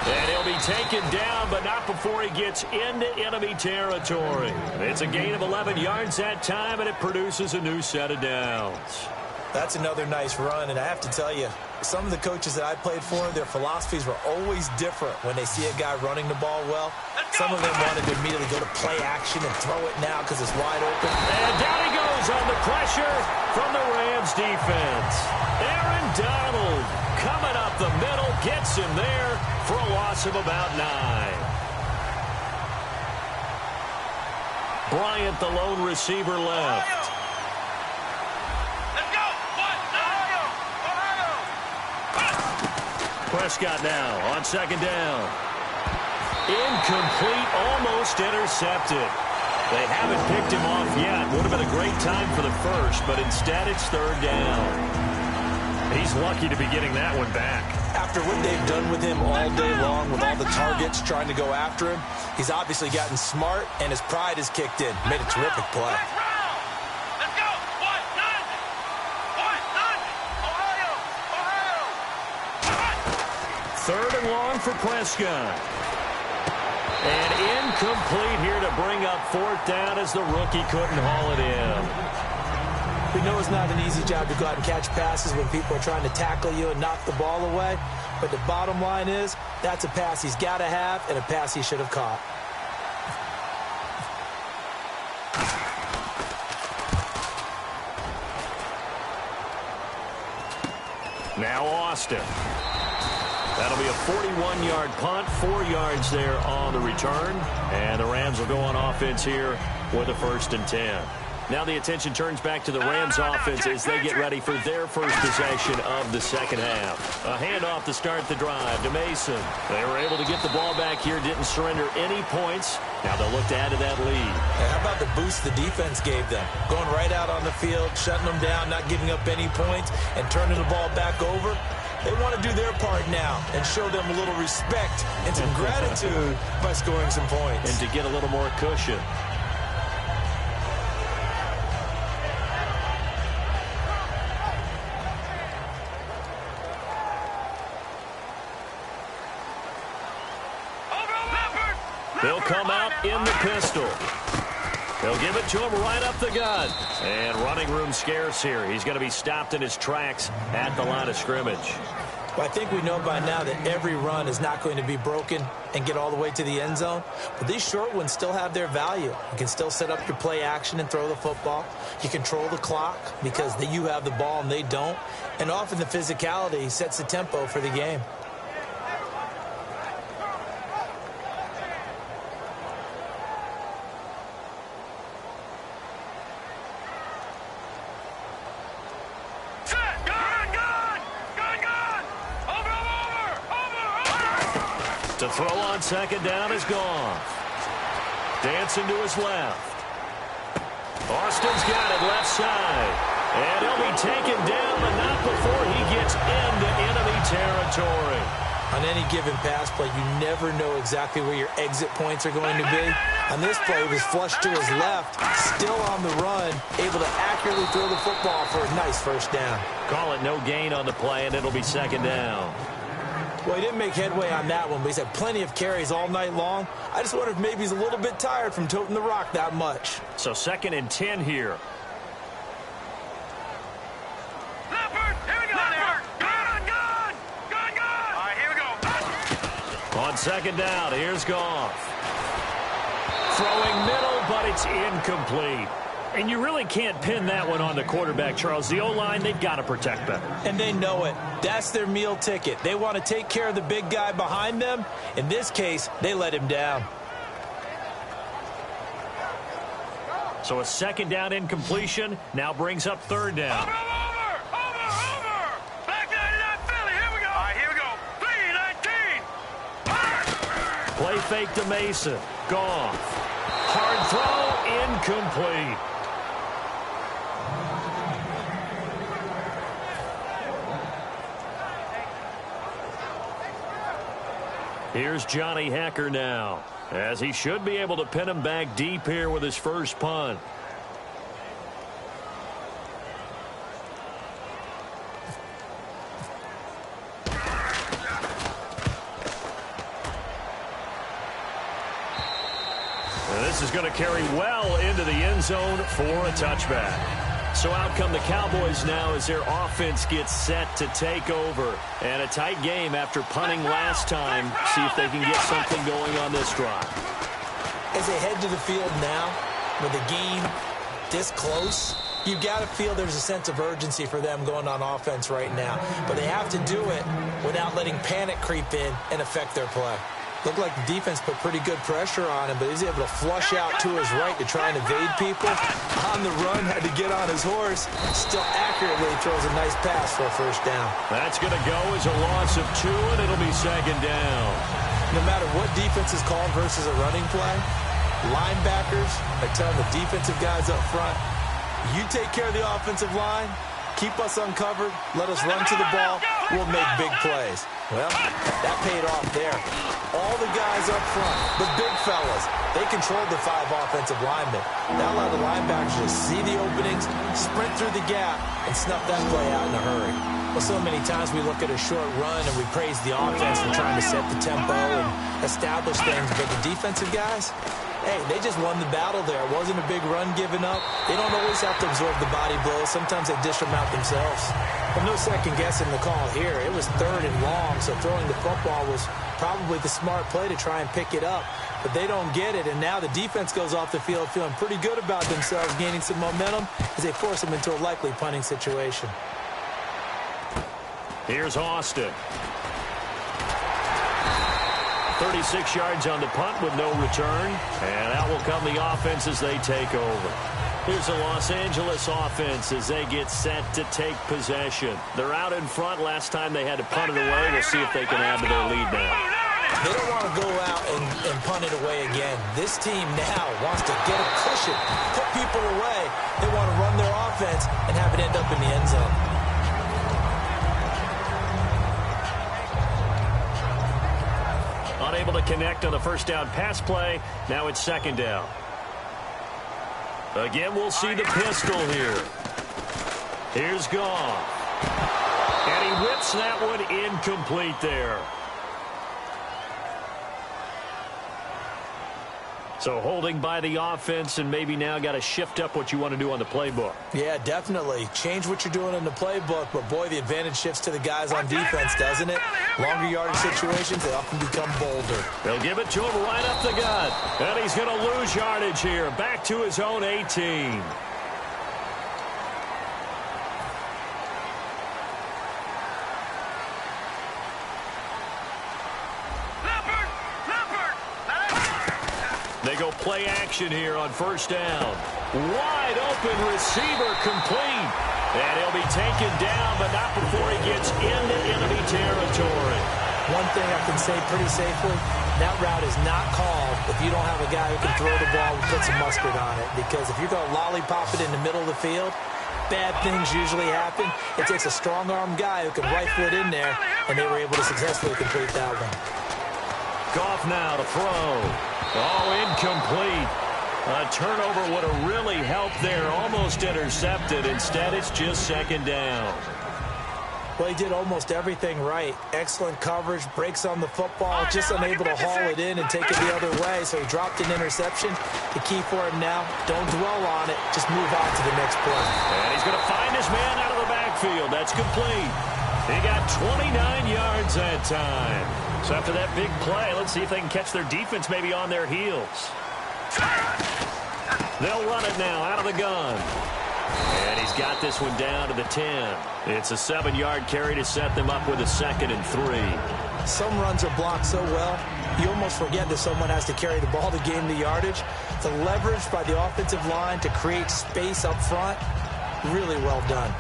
And he'll be taken down, but not before he gets into enemy territory. It's a gain of 11 yards that time, and it produces a new set of downs. That's another nice run, and I have to tell you, some of the coaches that I played for, their philosophies were always different when they see a guy running the ball well. Some of them wanted to immediately go to play action and throw it now because it's wide open. And down he goes on the pressure from the Rams defense. Aaron Donald coming up the middle, gets him there for a loss of about 9. Bryant, the lone receiver, left. Prescott now on 2nd down. Incomplete, almost intercepted. They haven't picked him off yet. Would have been a great time for the first, but instead it's 3rd down. He's lucky to be getting that one back. After what they've done with him all day long, with all the targets trying to go after him, he's obviously gotten smart, and his pride has kicked in. Made a terrific play. Third and long for Prescott. And incomplete here to bring up 4th down as the rookie couldn't haul it in. We know it's not an easy job to go out and catch passes when people are trying to tackle you and knock the ball away. But the bottom line is, that's a pass he's got to have and a pass he should have caught. Now Austin. That'll be a 41-yard punt, 4 yards there on the return. And the Rams will go on offense here with a 1st and 10. Now the attention turns back to the Rams offense as they get ready for their first possession of the second half. A handoff to start the drive to Mason. They were able to get the ball back here, didn't surrender any points. Now they'll look to add to that lead. And how about the boost the defense gave them? Going right out on the field, shutting them down, not giving up any points, and turning the ball back over. They want to do their part now and show them a little respect and some gratitude by scoring some points. And to get a little more cushion. They'll come out in the pistol. They'll give it to him right up the gut. And running room scarce here. He's going to be stopped in his tracks at the line of scrimmage. Well, I think we know by now that every run is not going to be broken and get all the way to the end zone. But these short ones still have their value. You can still set up your play action and throw the football. You control the clock because you have the ball and they don't. And often the physicality sets the tempo for the game. To throw on second down is gone. Dancing to his left. Austin's got it left side. And he'll be taken down, but not before he gets into enemy territory. On any given pass play, you never know exactly where your exit points are going to be. On this play, he was flushed to his left, still on the run, able to accurately throw the football for a nice first down. Call it no gain on the play, and it'll be second down. Well, he didn't make headway on that one, but he's had plenty of carries all night long. I just wonder if maybe he's a little bit tired from toting the rock that much. So 2nd and 10 here. On second down, here's Goff. Throwing middle, but it's incomplete. And you really can't pin that one on the quarterback, Charles. The O-line, they've got to protect better. And they know it. That's their meal ticket. They want to take care of the big guy behind them. In this case, they let him down. So a second down incompletion now brings up third down. Play fake to Mason. Goff. Hard throw, incomplete. Here's Johnny Hacker now, as he should be able to pin him back deep here with his first punt. This is going to carry well into the end zone for a touchback. So out come the Cowboys now as their offense gets set to take over. And a tight game after punting last time. See if they can get something going on this drive. As they head to the field now, with the game this close, you've got to feel there's a sense of urgency for them going on offense right now. But they have to do it without letting panic creep in and affect their play. Looked like the defense put pretty good pressure on him, but he's able to flush out to his right to try and evade people. On the run, had to get on his horse. Still accurately throws a nice pass for a first down. That's going to go as a loss of 2, and it'll be second down. No matter what defense is called versus a running play, linebackers are telling the defensive guys up front, you take care of the offensive line, keep us uncovered, let us run to the ball, we'll make big plays. Well, that paid off there. All the guys up front, the big fellas, they controlled the 5 offensive linemen. That allowed the linebackers to see the openings, sprint through the gap, and snuff that play out in a hurry. Well, so many times we look at a short run and we praise the offense for trying to set the tempo and establish things, but the defensive guys, hey, they just won the battle there. It wasn't a big run given up. They don't always have to absorb the body blows. Sometimes they dish them out themselves. But no second guessing the call here. It was 3rd and long, so throwing the football was probably the smart play to try and pick it up. But they don't get it, and now the defense goes off the field feeling pretty good about themselves, gaining some momentum as they force them into a likely punting situation. Here's Austin. 36 yards on the punt with no return. And out will come the offense as they take over. Here's the Los Angeles offense as they get set to take possession. They're out in front. Last time they had to punt it away. We'll see if they can add to their lead now. They don't want to go out and punt it away again. This team now wants to get a cushion, put people away. They want to run their offense and have it end up in the end zone. Unable to connect on the first down pass play. Now it's second down. Again, we'll see the pistol here. Here's Goff. And he whips that one incomplete there. So holding by the offense, and maybe now got to shift up what you want to do on the playbook. Yeah, definitely. Change what you're doing in the playbook, but boy, the advantage shifts to the guys on defense, doesn't it? Longer yardage situations, they often become bolder. They'll give it to him right up the gut. And he's going to lose yardage here. Back to his own 18. They go play action here on first down. Wide open receiver complete. And he'll be taken down, but not before he gets into enemy territory. One thing I can say pretty safely, that route is not called if you don't have a guy who can throw the ball and put some mustard on it. Because if you're going to lollipop it in the middle of the field, bad things usually happen. It takes a strong-armed guy who can rifle it in there, and they were able to successfully complete that one. Goff now to throw. Oh, incomplete. A turnover would have really helped there. Almost intercepted. Instead, it's just second down. Well, he did almost everything right. Excellent coverage, breaks on the football, just unable to haul it in and take it the other way. So he dropped an interception. The key for him now, don't dwell on it. Just move on to the next play. And he's going to find his man out of the backfield. That's complete. He got 29 yards that time. So after that big play, let's see if they can catch their defense maybe on their heels. They'll run it now out of the gun. And he's got this one down to the 10. It's a 7-yard carry to set them up with a 2nd and 3. Some runs are blocked so well, you almost forget that someone has to carry the ball to gain the yardage. The leverage by the offensive line to create space up front, really well done.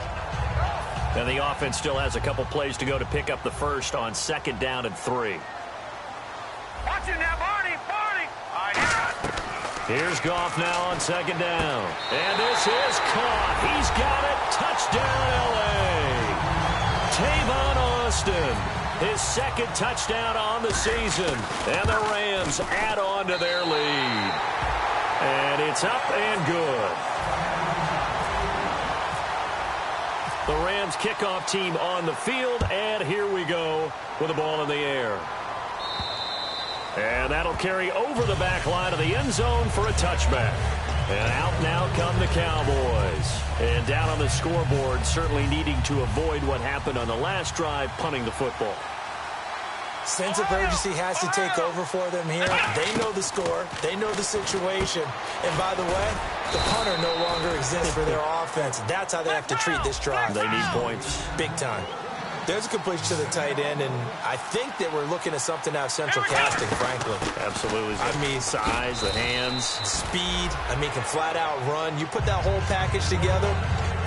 And the offense still has a couple plays to go to pick up the first on 2nd down and 3. Watch it now, Barney! Here's Goff now on 2nd down. And this is caught. He's got it. Touchdown, L.A. Tavon Austin, his 2nd touchdown on the season. And the Rams add on to their lead. And it's up and good. The Rams kickoff team on the field. And here we go with the ball in the air. And that'll carry over the back line of the end zone for a touchback. And out now come the Cowboys. And down on the scoreboard, certainly needing to avoid what happened on the last drive, punting the football. Sense of urgency has to take over for them here. They know the score. They know the situation. And by the way, the punter no longer exists for their offense. That's how they have to treat this drive. They need points. Big time. There's a completion to the tight end, and I think that we're looking at something out of central casting, frankly. Absolutely. I mean, size, the hands. Speed. I mean, can flat out run. You put that whole package together,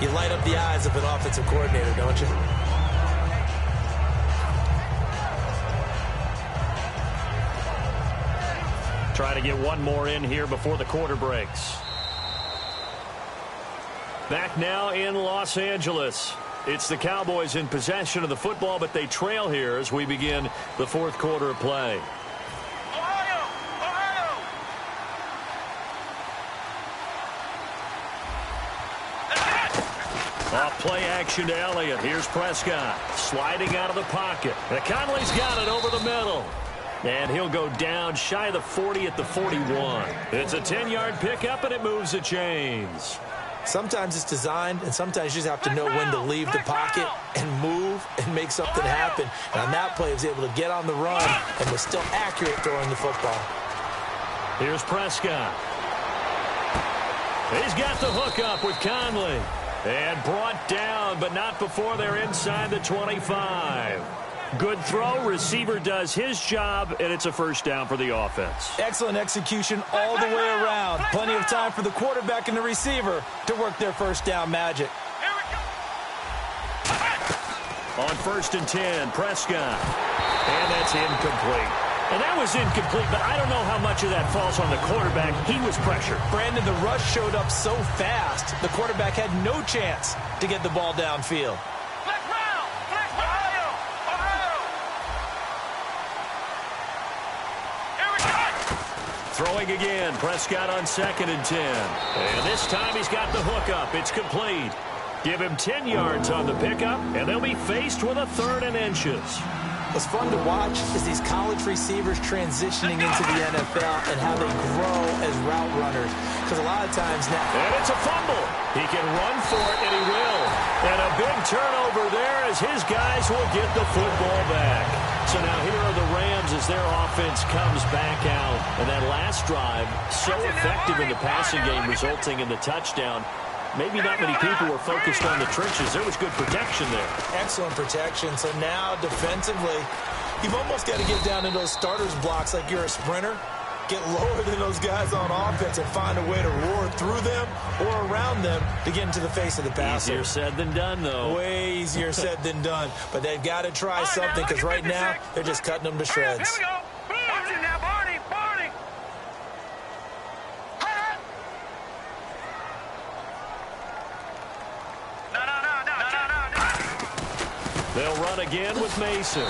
you light up the eyes of an offensive coordinator, don't you? Try to get one more in here before the quarter breaks. Back now in Los Angeles. It's the Cowboys in possession of the football, but they trail here as we begin the 4th quarter of play. Off play action to Elliott. Here's Prescott sliding out of the pocket. And Conley's got it over the middle. And he'll go down shy of the 40 at the 41. It's a 10-yard pickup, and it moves the chains. Sometimes it's designed, and sometimes you just have to know when to leave the pocket and move and make something happen. And on that play, he was able to get on the run and was still accurate throwing the football. Here's Prescott. He's got the hook up with Conley. And brought down, but not before they're inside the 25. Good throw. Receiver does his job, and it's a first down for the offense. Excellent execution all the way around. Plenty of time for the quarterback and the receiver to work their first down magic. On 1st and 10, Prescott. And that's incomplete. And that was incomplete, but I don't know how much of that falls on the quarterback. He was pressured. Brandon, the rush showed up so fast, the quarterback had no chance to get the ball downfield. Throwing again, Prescott on 2nd and 10. And this time he's got the hook up. It's complete. Give him 10 yards on the pickup, and they'll be faced with a 3rd and inches. What's fun to watch is these college receivers transitioning into the NFL and how they grow as route runners. Because a lot of times now... And it's a fumble. He can run for it, and he will. And a big turnover there as his guys will get the football back. So now here are the Rams as their offense comes back out. And that last drive, so effective in the passing game, resulting in the touchdown. Maybe not many people were focused on the trenches. There was good protection there. Excellent protection. So now defensively, you've almost got to get down into those starters blocks like you're a sprinter Get lower than those guys on offense and find a way to roar through them or around them to get into the face of the passer. Easier said than done, though. Way easier said than done. But they've got to try something because right now they're just cutting them to shreds. Here we go. Watch it now, Barney. Barney. No. They'll run again with Mason.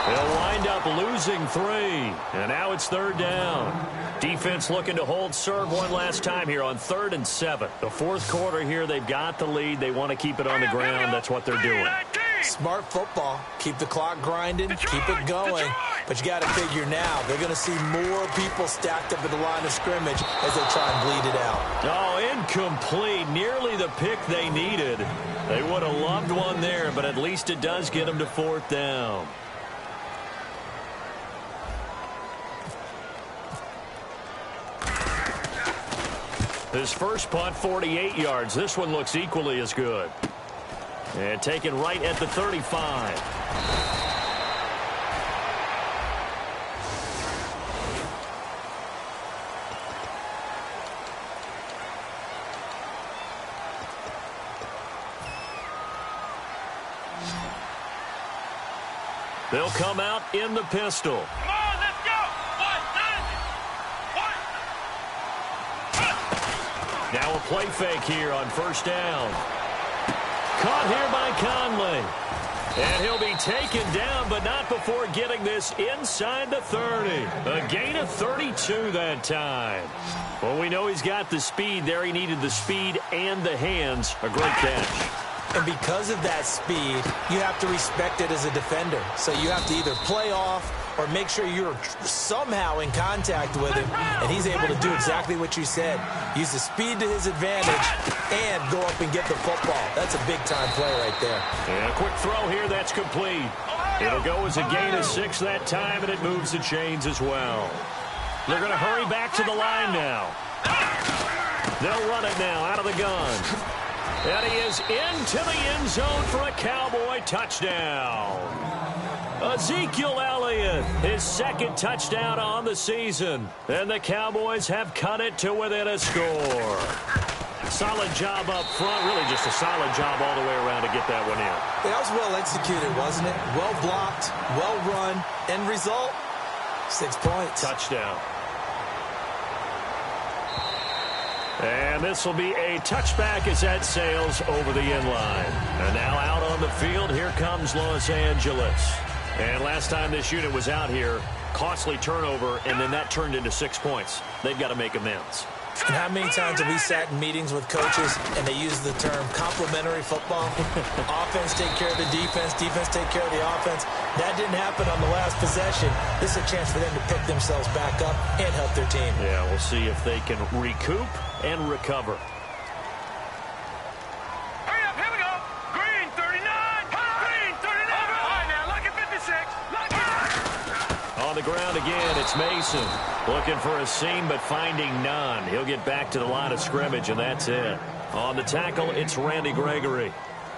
They'll wind up losing 3. And now it's 3rd down. Defense looking to hold serve one last time here on 3rd and 7. The 4th quarter here, they've got the lead. They want to keep it on the ground. That's what they're doing. Smart football. Keep the clock grinding. Keep it going. But you got to figure now, they're going to see more people stacked up at the line of scrimmage as they try and bleed it out. Oh, incomplete. Nearly the pick they needed. They would have loved one there, but at least it does get them to 4th down. His first punt, 48 yards. This one looks equally as good. And taken right at the 35. They'll come out in the pistol. Now a play fake here on 1st down. Caught here by Conley. And he'll be taken down, but not before getting this inside the 30. A gain of 32 that time. Well, we know he's got the speed there. He needed the speed and the hands. A great catch. And because of that speed, you have to respect it as a defender. So you have to either play off or make sure you're somehow in contact with him, and he's able to do exactly what you said. Use the speed to his advantage and go up and get the football. That's a big-time play right there. And a quick throw here, that's complete. It'll go as a gain of 6 that time, and it moves the chains as well. They're going to hurry back to the line now. They'll run it now out of the gun. And he is into the end zone for a Cowboy touchdown. Ezekiel Elliott, his 2nd touchdown on the season. And the Cowboys have cut it to within a score. Solid job up front, really just a solid job all the way around to get that one in. That was well executed, wasn't it? Well blocked, well run. End result, 6 points. Touchdown. And this will be a touchback as that sails over the end line. And now out on the field, here comes Los Angeles. And last time this unit was out here, costly turnover, and then that turned into 6 points. They've got to make amends. And how many times have we sat in meetings with coaches and they use the term complementary football? Offense take care of the defense, defense take care of the offense. That didn't happen on the last possession. This is a chance for them to pick themselves back up and help their team. Yeah, we'll see if they can recoup and recover. Hurry up, here we go. Green 39. Green 39. All right, now, look at 56. Look at On the ground again, it's Mason. Looking for a seam, but finding none. He'll get back to the line of scrimmage, and that's it. On the tackle, it's Randy Gregory.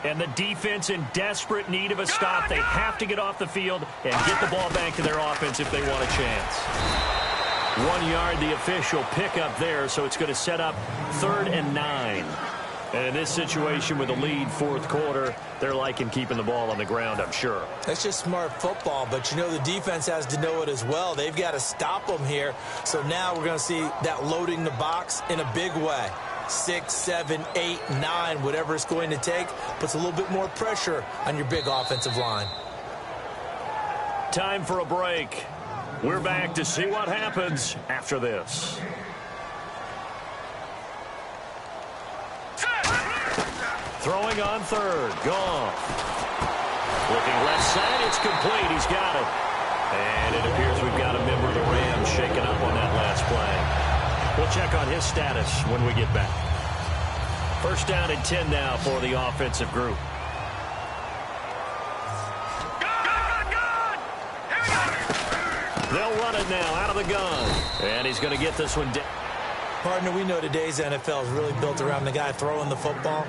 And the defense in desperate need of a stop. They have to get off the field and get the ball back to their offense if they want a chance. 1 yard, the official pickup there, so it's going to set up 3rd and 9. And in this situation with a lead 4th quarter, they're liking keeping the ball on the ground, I'm sure. That's just smart football, but you know the defense has to know it as well. They've got to stop them here. So now we're going to see that loading the box in a big way. 6, 7, 8, 9, whatever it's going to take, puts a little bit more pressure on your big offensive line. Time for a break. We're back to see what happens after this. Throwing on 3rd. Goff. Looking left side. It's complete. He's got it. And it appears we've got a member of the Rams shaken up on that last play. We'll check on his status when we get back. 1st down and 10 now for the offensive group. They'll run it now out of the gun. And he's going to get this one down. Partner, we know today's NFL is really built around the guy throwing the football.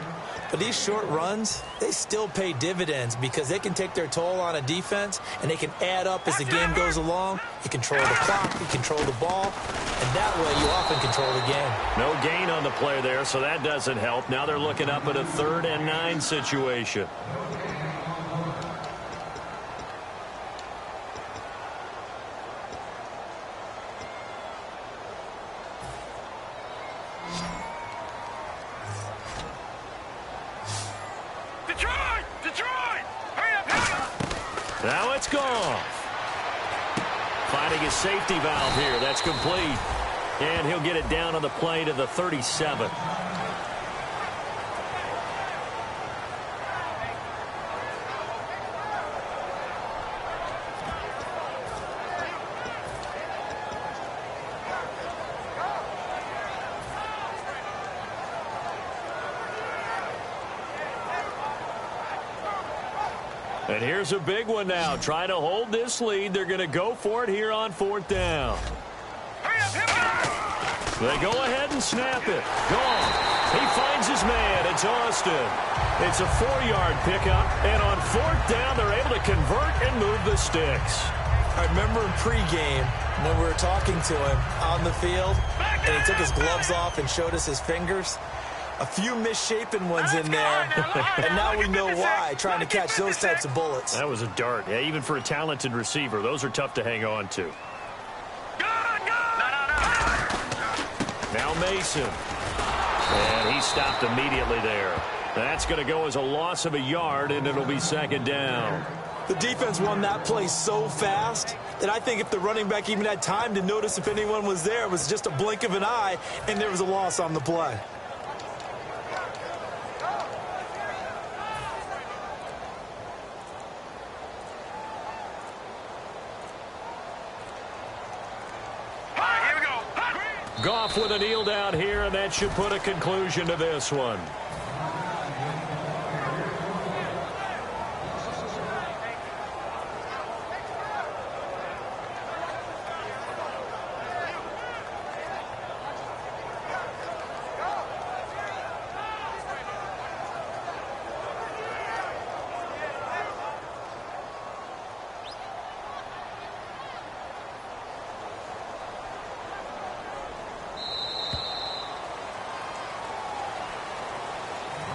But these short runs, they still pay dividends because they can take their toll on a defense, and they can add up as the game goes along. You control the clock, you control the ball, and that way you often control the game. No gain on the play there, so that doesn't help. Now they're looking up at a 3rd and 9 situation. Now it's gone. Finding his safety valve here. That's complete. And he'll get it down on the play to the 37. And here's a big one now. Trying to hold this lead. They're going to go for it here on 4th down. They go ahead and snap it. Gone. He finds his man. It's Austin. It's a 4-yard pickup. And on 4th down, they're able to convert and move the sticks. I remember in pregame when we were talking to him on the field, and he took his gloves off and showed us his fingers. A few misshapen ones in there, and now we know why, trying to catch those types of bullets. That was a dart. Yeah, even for a talented receiver, those are tough to hang on to. Now Mason. And he stopped immediately there. That's going to go as a loss of a yard, and it'll be 2nd down. The defense won that play so fast that I think if the running back even had time to notice if anyone was there, it was just a blink of an eye, and there was a loss on the play. Goff with a kneel down here, and that should put a conclusion to this one.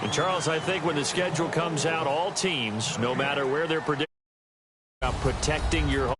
And Charles, I think when the schedule comes out, all teams, no matter where they're protecting your home.